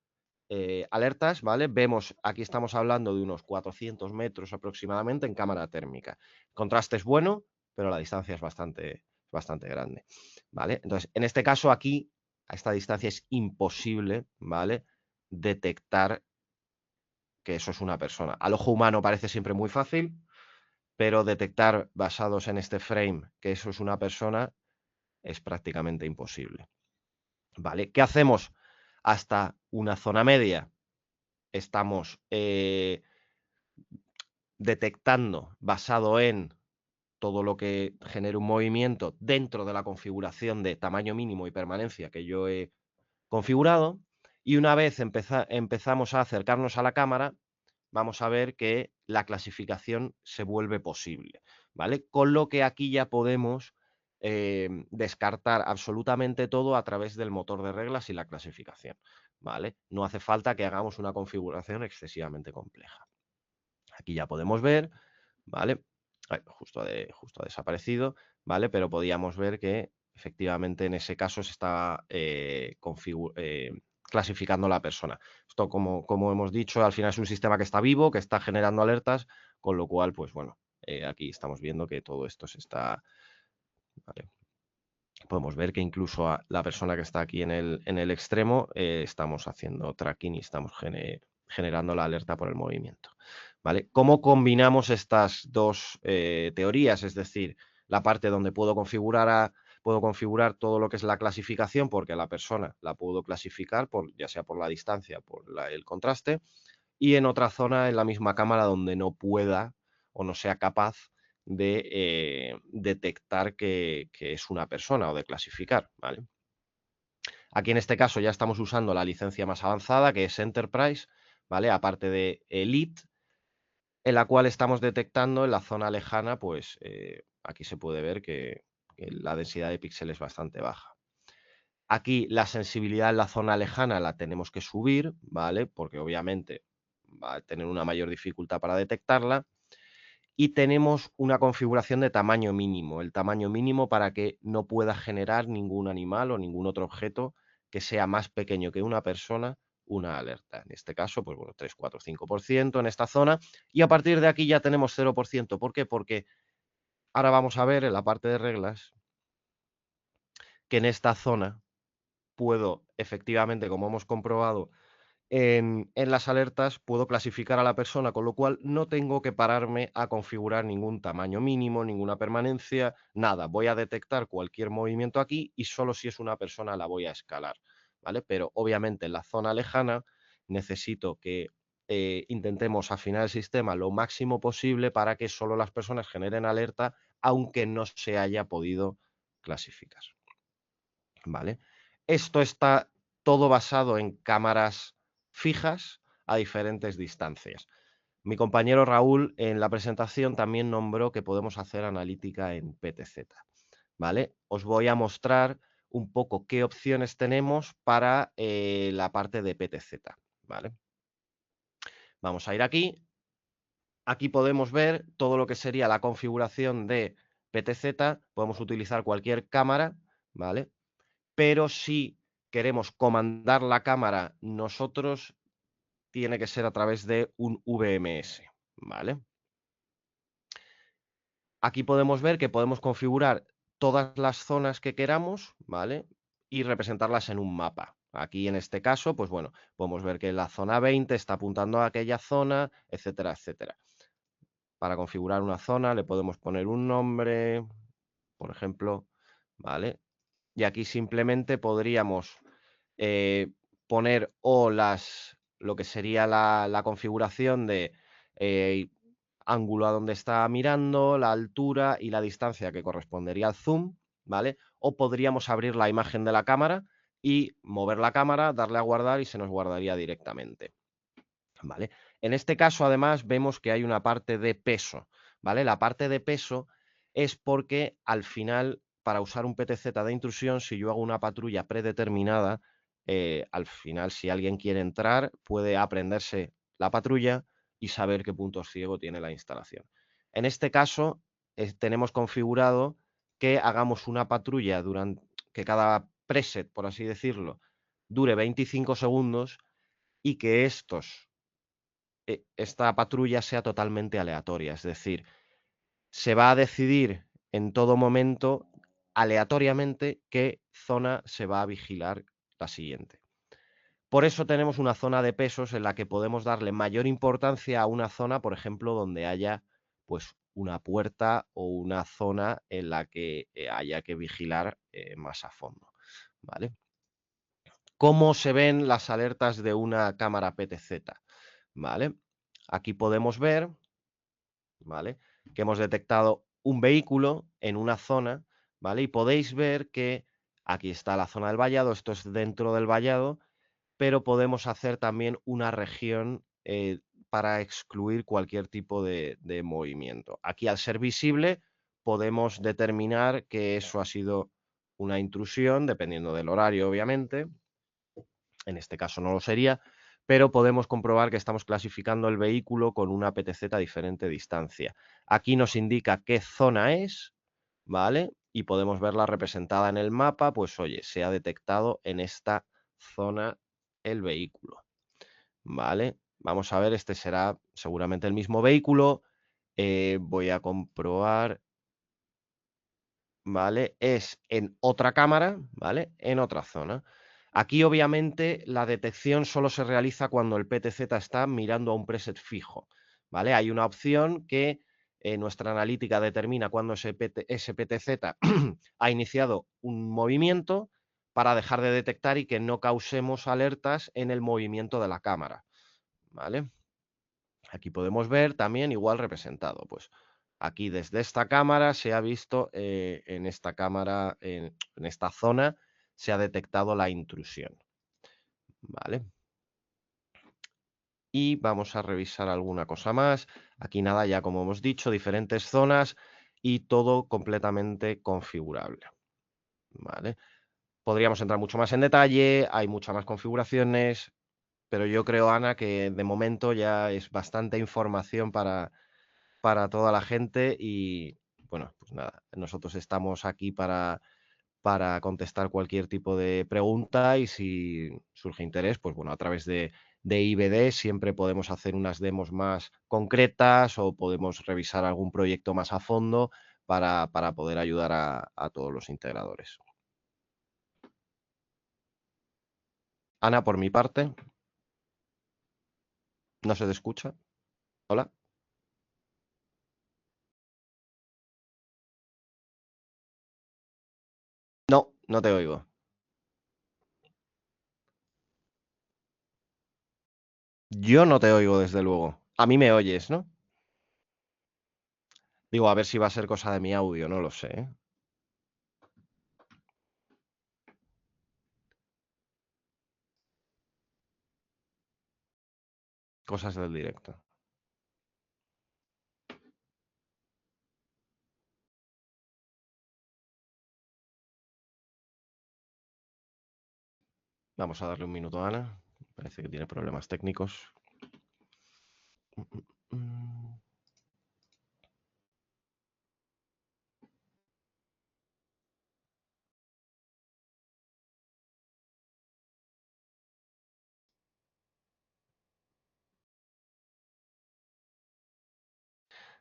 alertas, ¿vale? Vemos, aquí estamos hablando de unos 400 metros aproximadamente en cámara térmica. El contraste es bueno, pero la distancia es bastante grande, ¿vale? Entonces, en este caso aquí, a esta distancia es imposible, ¿vale?, detectar que eso es una persona. Al ojo humano parece siempre muy fácil, pero detectar basados en este frame que eso es una persona es prácticamente imposible, ¿vale? ¿Qué hacemos? Hasta una zona media estamos detectando basado en todo lo que genere un movimiento dentro de la configuración de tamaño mínimo y permanencia que yo he configurado, y una vez empezamos a acercarnos a la cámara, vamos a ver que la clasificación se vuelve posible, ¿vale? Con lo que aquí ya podemos descartar absolutamente todo a través del motor de reglas y la clasificación, ¿vale? No hace falta que hagamos una configuración excesivamente compleja. Aquí ya podemos ver, ¿vale? Ay, justo ha desaparecido, ¿vale? Pero podíamos ver que efectivamente en ese caso se está clasificando la persona. Esto, como hemos dicho, al final es un sistema que está vivo, que está generando alertas, con lo cual, pues bueno, aquí estamos viendo que todo esto se está... ¿vale? Podemos ver que incluso a la persona que está aquí en el extremo estamos haciendo tracking y estamos generando la alerta por el movimiento, ¿vale? ¿Cómo combinamos estas dos teorías? Es decir, la parte donde puedo configurar todo lo que es la clasificación, porque la persona la puedo clasificar, ya sea por la distancia, por el contraste, y en otra zona en la misma cámara donde no pueda o no sea capaz de detectar que es una persona o de clasificar, ¿vale? Aquí en este caso ya estamos usando la licencia más avanzada, que es Enterprise, ¿vale? Aparte de Elite, en la cual estamos detectando en la zona lejana, pues aquí se puede ver que la densidad de píxeles es bastante baja. Aquí la sensibilidad en la zona lejana la tenemos que subir, ¿vale? Porque obviamente va a tener una mayor dificultad para detectarla. Y tenemos una configuración de tamaño mínimo, el tamaño mínimo para que no pueda generar ningún animal o ningún otro objeto que sea más pequeño que una persona, una alerta. En este caso, pues bueno, 3, 4, 5% en esta zona. Y a partir de aquí ya tenemos 0%. ¿Por qué? Porque ahora vamos a ver en la parte de reglas que en esta zona puedo efectivamente, como hemos comprobado, en las alertas puedo clasificar a la persona, con lo cual no tengo que pararme a configurar ningún tamaño mínimo, ninguna permanencia, nada. Voy a detectar cualquier movimiento aquí y solo si es una persona la voy a escalar, ¿vale? Pero obviamente en la zona lejana necesito que intentemos afinar el sistema lo máximo posible para que solo las personas generen alerta, aunque no se haya podido clasificar, ¿vale? Esto está todo basado en cámaras fijas a diferentes distancias. Mi compañero Raúl en la presentación también nombró que podemos hacer analítica en PTZ, ¿vale? Os voy a mostrar un poco qué opciones tenemos para la parte de PTZ, ¿vale? Vamos a ir aquí. Aquí podemos ver todo lo que sería la configuración de PTZ. Podemos utilizar cualquier cámara, ¿vale? Pero si queremos comandar la cámara nosotros, tiene que ser a través de un VMS, ¿vale? Aquí podemos ver que podemos configurar todas las zonas que queramos, ¿vale? Y representarlas en un mapa. Aquí en este caso, pues bueno, podemos ver que la zona 20 está apuntando a aquella zona, etcétera, etcétera. Para configurar una zona le podemos poner un nombre, por ejemplo, ¿vale? Y aquí simplemente podríamos poner lo que sería la configuración de ángulo a donde está mirando, la altura y la distancia que correspondería al zoom, ¿vale? O podríamos abrir la imagen de la cámara y mover la cámara, darle a guardar y se nos guardaría directamente, ¿vale? En este caso, además, vemos que hay una parte de peso, ¿vale? La parte de peso es porque al final, para usar un PTZ de intrusión, si yo hago una patrulla predeterminada, al final, si alguien quiere entrar, puede aprenderse la patrulla y saber qué punto ciego tiene la instalación. En este caso, tenemos configurado que hagamos una patrulla que cada preset, por así decirlo, dure 25 segundos y que esta patrulla sea totalmente aleatoria. Es decir, se va a decidir en todo momento aleatoriamente qué zona se va a vigilar la siguiente. Por eso tenemos una zona de pesos en la que podemos darle mayor importancia a una zona, por ejemplo, donde haya pues una puerta o una zona en la que haya que vigilar más a fondo, ¿vale? ¿Cómo se ven las alertas de una cámara PTZ? ¿Vale? Aquí podemos ver, ¿vale?, que hemos detectado un vehículo en una zona, ¿vale? Y podéis ver que aquí está la zona del vallado, esto es dentro del vallado, pero podemos hacer también una región para excluir cualquier tipo de movimiento. Aquí, al ser visible, podemos determinar que eso ha sido una intrusión, dependiendo del horario, obviamente. En este caso no lo sería, pero podemos comprobar que estamos clasificando el vehículo con una PTZ a diferente distancia. Aquí nos indica qué zona es, ¿vale? Y podemos verla representada en el mapa, pues oye, se ha detectado en esta zona el vehículo, ¿vale? Vamos a ver, este será seguramente el mismo vehículo. Voy a comprobar, ¿vale? Es en otra cámara, ¿vale? En otra zona. Aquí, obviamente, la detección solo se realiza cuando el PTZ está mirando a un preset fijo, ¿vale? Hay una opción que nuestra analítica determina cuando ese PTZ ha iniciado un movimiento para dejar de detectar y que no causemos alertas en el movimiento de la cámara, ¿vale? Aquí podemos ver también igual representado, pues aquí desde esta cámara se ha visto en esta cámara, en esta zona, se ha detectado la intrusión, ¿vale? Y vamos a revisar alguna cosa más. Aquí nada, ya como hemos dicho, diferentes zonas y todo completamente configurable, ¿vale? Podríamos entrar mucho más en detalle, hay muchas más configuraciones, pero yo creo, Ana, que de momento ya es bastante información para toda la gente y, bueno, pues nada, nosotros estamos aquí para contestar cualquier tipo de pregunta y si surge interés, pues bueno, a través de IBD siempre podemos hacer unas demos más concretas o podemos revisar algún proyecto más a fondo para poder ayudar a todos los integradores. Ana, por mi parte, ¿no se te escucha? Hola. No, no te oigo. Yo no te oigo, desde luego. A mí me oyes, ¿no? Digo, a ver si va a ser cosa de mi audio, no lo sé, ¿eh? Cosas del directo. Vamos a darle un minuto a Ana. Parece que tiene problemas técnicos.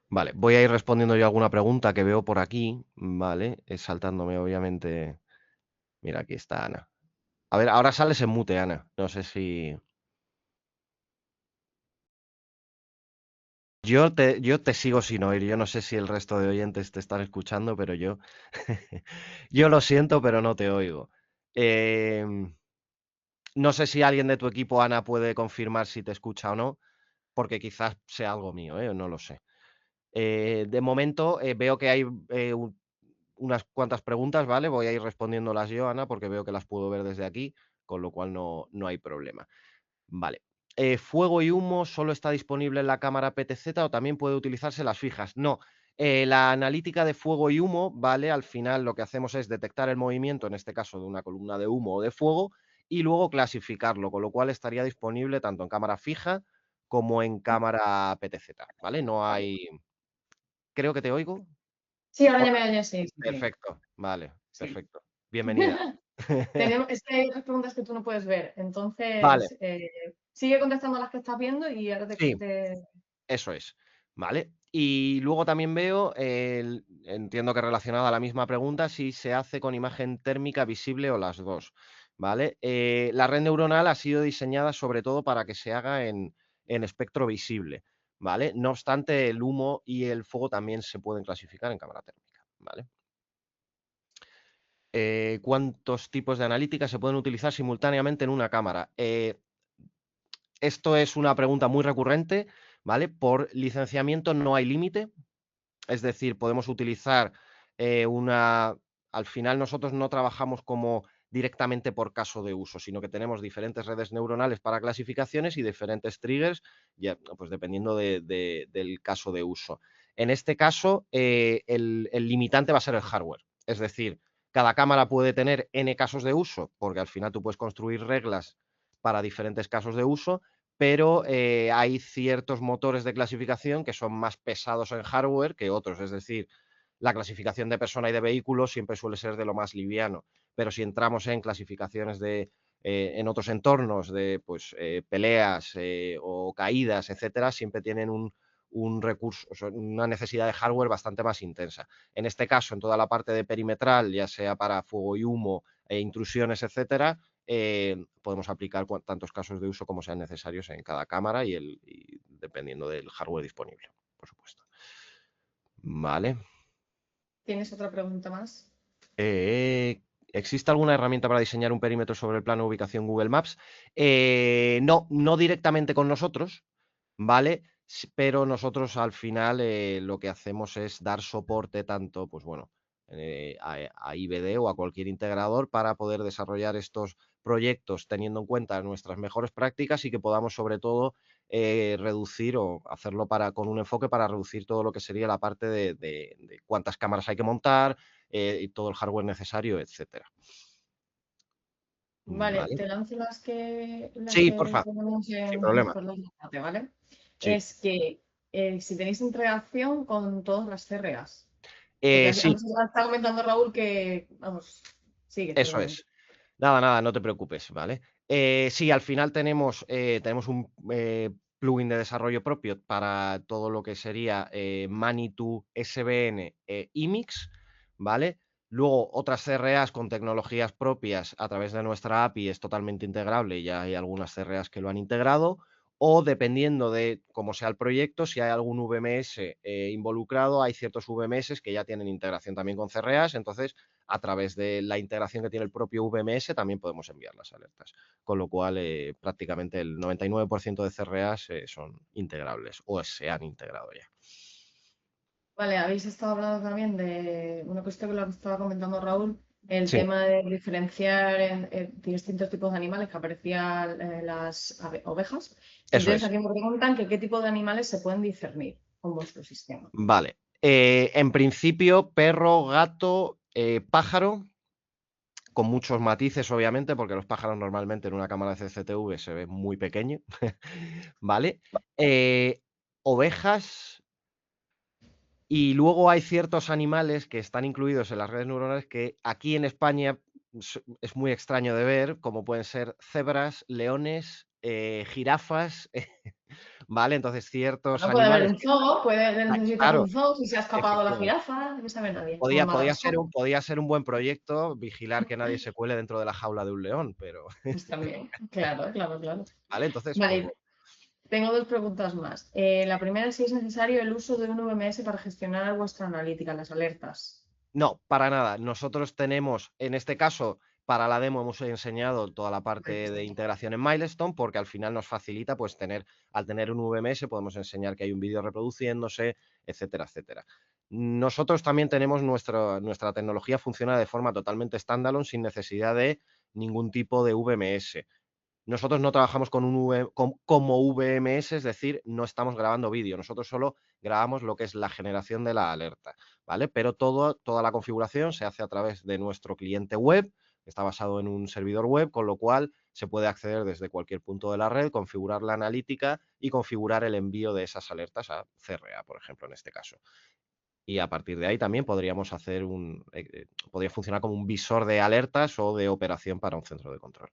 Vale, voy a ir respondiendo yo a alguna pregunta que veo por aquí, ¿vale? Saltándome, obviamente. Mira, aquí está Ana. A ver, ahora sales en mute, Ana. No sé si... Yo te sigo sin oír. Yo no sé si el resto de oyentes te están escuchando, pero yo... yo lo siento, pero no te oigo. No sé si alguien de tu equipo, Ana, puede confirmar si te escucha o no, porque quizás sea algo mío, ¿eh? No lo sé. De momento veo que hay unas cuantas preguntas, ¿vale? Voy a ir respondiéndolas yo, Ana, porque veo que las puedo ver desde aquí, con lo cual no hay problema. Vale. ¿Fuego y humo solo está disponible en la cámara PTZ o también puede utilizarse las fijas? No. La analítica de fuego y humo, ¿vale? Al final lo que hacemos es detectar el movimiento, en este caso de una columna de humo o de fuego, y luego clasificarlo, con lo cual estaría disponible tanto en cámara fija como en cámara PTZ, ¿vale? No hay... Creo que te oigo. Sí, ahora ya Hola, me oyes, sí, sí, sí. perfecto, vale, Sí. perfecto. Bienvenida. Es que hay otras preguntas que tú no puedes ver. Vale, Entonces, sigue contestando las que estás viendo y ahora sí, eso es, ¿vale? Y luego también veo, entiendo que relacionada a la misma pregunta, si se hace con imagen térmica visible o las dos, ¿vale? La red neuronal ha sido diseñada sobre todo para que se haga en espectro visible, ¿vale? No obstante, el humo y el fuego también se pueden clasificar en cámara térmica, ¿vale? ¿Cuántos tipos de analítica se pueden utilizar simultáneamente en una cámara? Esto es una pregunta muy recurrente, ¿vale? Por licenciamiento no hay límite, es decir, podemos utilizar una... Al final nosotros no trabajamos como directamente por caso de uso, sino que tenemos diferentes redes neuronales para clasificaciones y diferentes triggers, ya, pues dependiendo del caso de uso. En este caso, el limitante va a ser el hardware, es decir, cada cámara puede tener n casos de uso, porque al final tú puedes construir reglas para diferentes casos de uso, pero hay ciertos motores de clasificación que son más pesados en hardware que otros, es decir, la clasificación de persona y de vehículo siempre suele ser de lo más liviano, pero si entramos en clasificaciones en otros entornos de pues, peleas o caídas, etcétera, siempre tienen un recurso, o sea, una necesidad de hardware bastante más intensa. En este caso, en toda la parte de perimetral, ya sea para fuego y humo e intrusiones, etcétera, podemos aplicar tantos casos de uso como sean necesarios en cada cámara y dependiendo del hardware disponible, por supuesto. Vale. ¿tienes otra pregunta más? ¿Existe alguna herramienta para diseñar un perímetro sobre el plano de ubicación Google Maps? No, no directamente con nosotros, ¿vale? Pero nosotros al final lo que hacemos es dar soporte tanto, pues bueno, a IBD o a cualquier integrador para poder desarrollar estos proyectos teniendo en cuenta nuestras mejores prácticas y que podamos sobre todo reducir o hacerlo con un enfoque para reducir todo lo que sería la parte de cuántas cámaras hay que montar y todo el hardware necesario, etcétera. Vale, Vale. te lanzo las Sí, que porfa, tenemos sin en problema. por la parte, ¿vale? Sí. Es que si tenéis integración con todas las CRAs. Porque Sí, antes estaba comentando Raúl que, vamos, sigue, eso perdón. es. Nada, nada, no te preocupes, ¿vale? Sí, al final tenemos un plugin de desarrollo propio para todo lo que sería Manitou, SVN e Imix, ¿vale? Luego otras CRAs con tecnologías propias a través de nuestra API es totalmente integrable y ya hay algunas CRAs que lo han integrado. O dependiendo de cómo sea el proyecto, si hay algún VMS involucrado, hay ciertos VMS que ya tienen integración también con CRAs, entonces a través de la integración que tiene el propio VMS también podemos enviar las alertas. Con lo cual, prácticamente el 99% de CRAs son integrables o se han integrado ya. Vale, habéis estado hablando también de una cuestión que lo estaba comentando Raúl, el Sí, tema de diferenciar en distintos tipos de animales, que aparecían las ovejas. eso Entonces, es. aquí me preguntan que qué tipo de animales se pueden discernir con vuestro sistema. Vale. En principio, perro, gato, pájaro, con muchos matices, obviamente, porque los pájaros normalmente en una cámara de CCTV se ve muy pequeño, ¿vale? Ovejas. Y luego hay ciertos animales que están incluidos en las redes neuronales que aquí en España es muy extraño de ver, como pueden ser cebras, leones, jirafas, ¿vale? Entonces ciertos Bueno, puede haber animales un zoo, puede ah, necesitar claro, un zoo, si se ha escapado la efectivamente. jirafa, no sabe nadie. O Podía el podía marrasco, ser un buen proyecto vigilar que nadie se cuele dentro de la jaula de un león, pero pues también. Claro, claro, claro. ¿vale? Entonces, pues Vale, tengo dos preguntas más. La primera es si es necesario el uso de un VMS para gestionar vuestra analítica, las alertas. no, para nada. Nosotros tenemos, en este caso, para la demo hemos enseñado toda la parte de integración en Milestone, porque al final nos facilita, pues, al tener un VMS podemos enseñar que hay un vídeo reproduciéndose, etcétera, etcétera. Nosotros también tenemos nuestra tecnología funciona de forma totalmente standalone, sin necesidad de ningún tipo de VMS. Nosotros no trabajamos como VMS, es decir, no estamos grabando vídeo, nosotros solo grabamos lo que es la generación de la alerta, ¿vale? Pero toda la configuración se hace a través de nuestro cliente web, que está basado en un servidor web, con lo cual se puede acceder desde cualquier punto de la red, configurar la analítica y configurar el envío de esas alertas a CRA, por ejemplo, en este caso. y a partir de ahí también podríamos hacer podría funcionar como un visor de alertas o de operación para un centro de control.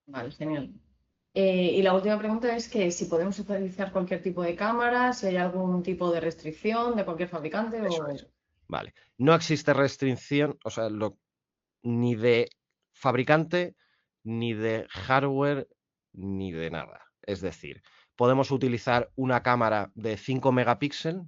Vale, genial. Y la última pregunta es que si podemos utilizar cualquier tipo de cámara, si hay algún tipo de restricción de cualquier fabricante Eso o... es. Vale. No existe restricción, o sea, ni de fabricante, ni de hardware, ni de nada. Es decir, podemos utilizar una cámara de 5 megapíxeles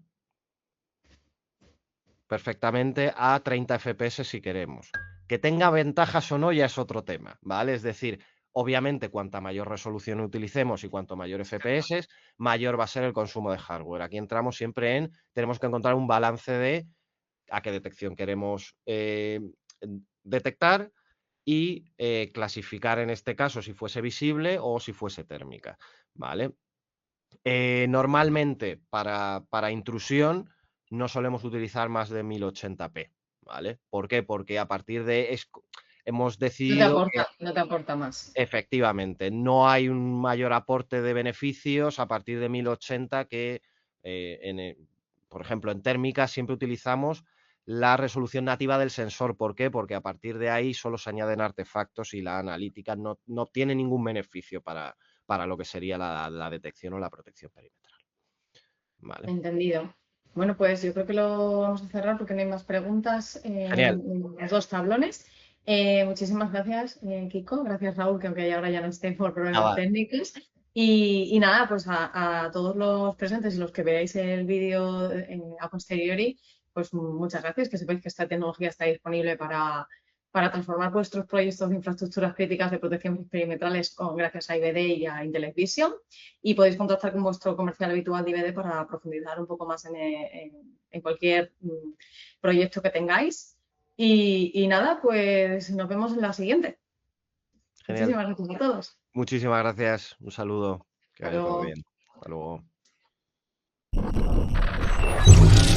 perfectamente a 30 FPS si queremos. Que tenga ventajas o no ya es otro tema, ¿vale? Es decir, obviamente cuanta mayor resolución utilicemos y cuanto mayor FPS, mayor va a ser el consumo de hardware. Aquí entramos siempre tenemos que encontrar un balance de a qué detección queremos detectar y clasificar en este caso si fuese visible o si fuese térmica, ¿vale? Normalmente para intrusión no solemos utilizar más de 1080p, ¿vale? ¿Por qué? Porque a partir de hemos decidido que No te aporta más. efectivamente no hay un mayor aporte de beneficios a partir de 1080 que por ejemplo en térmica siempre utilizamos la resolución nativa del sensor. ¿Por qué? Porque a partir de ahí solo se añaden artefactos y la analítica no obtiene ningún beneficio para lo que sería la detección o la protección perimetral. Vale. Entendido. Bueno, pues yo creo que lo vamos a cerrar porque no hay más preguntas Genial. en los dos tablones. Muchísimas gracias, Kiko. Gracias, Raúl, que aunque ahora ya no esté por problemas Nada. técnicos. Y nada, pues a todos los presentes y los que veáis el vídeo a posteriori, pues muchas gracias, que sepáis que esta tecnología está disponible para transformar vuestros proyectos de infraestructuras críticas de protección perimetrales gracias a IBD y a Intelec Vision. Y podéis contactar con vuestro comercial habitual de IBD para profundizar un poco más en cualquier proyecto que tengáis. Y nada, pues nos vemos en la siguiente. Genial. Muchísimas gracias a todos. Muchísimas gracias. Un saludo. Que Hasta vaya todo luego. bien. Hasta luego.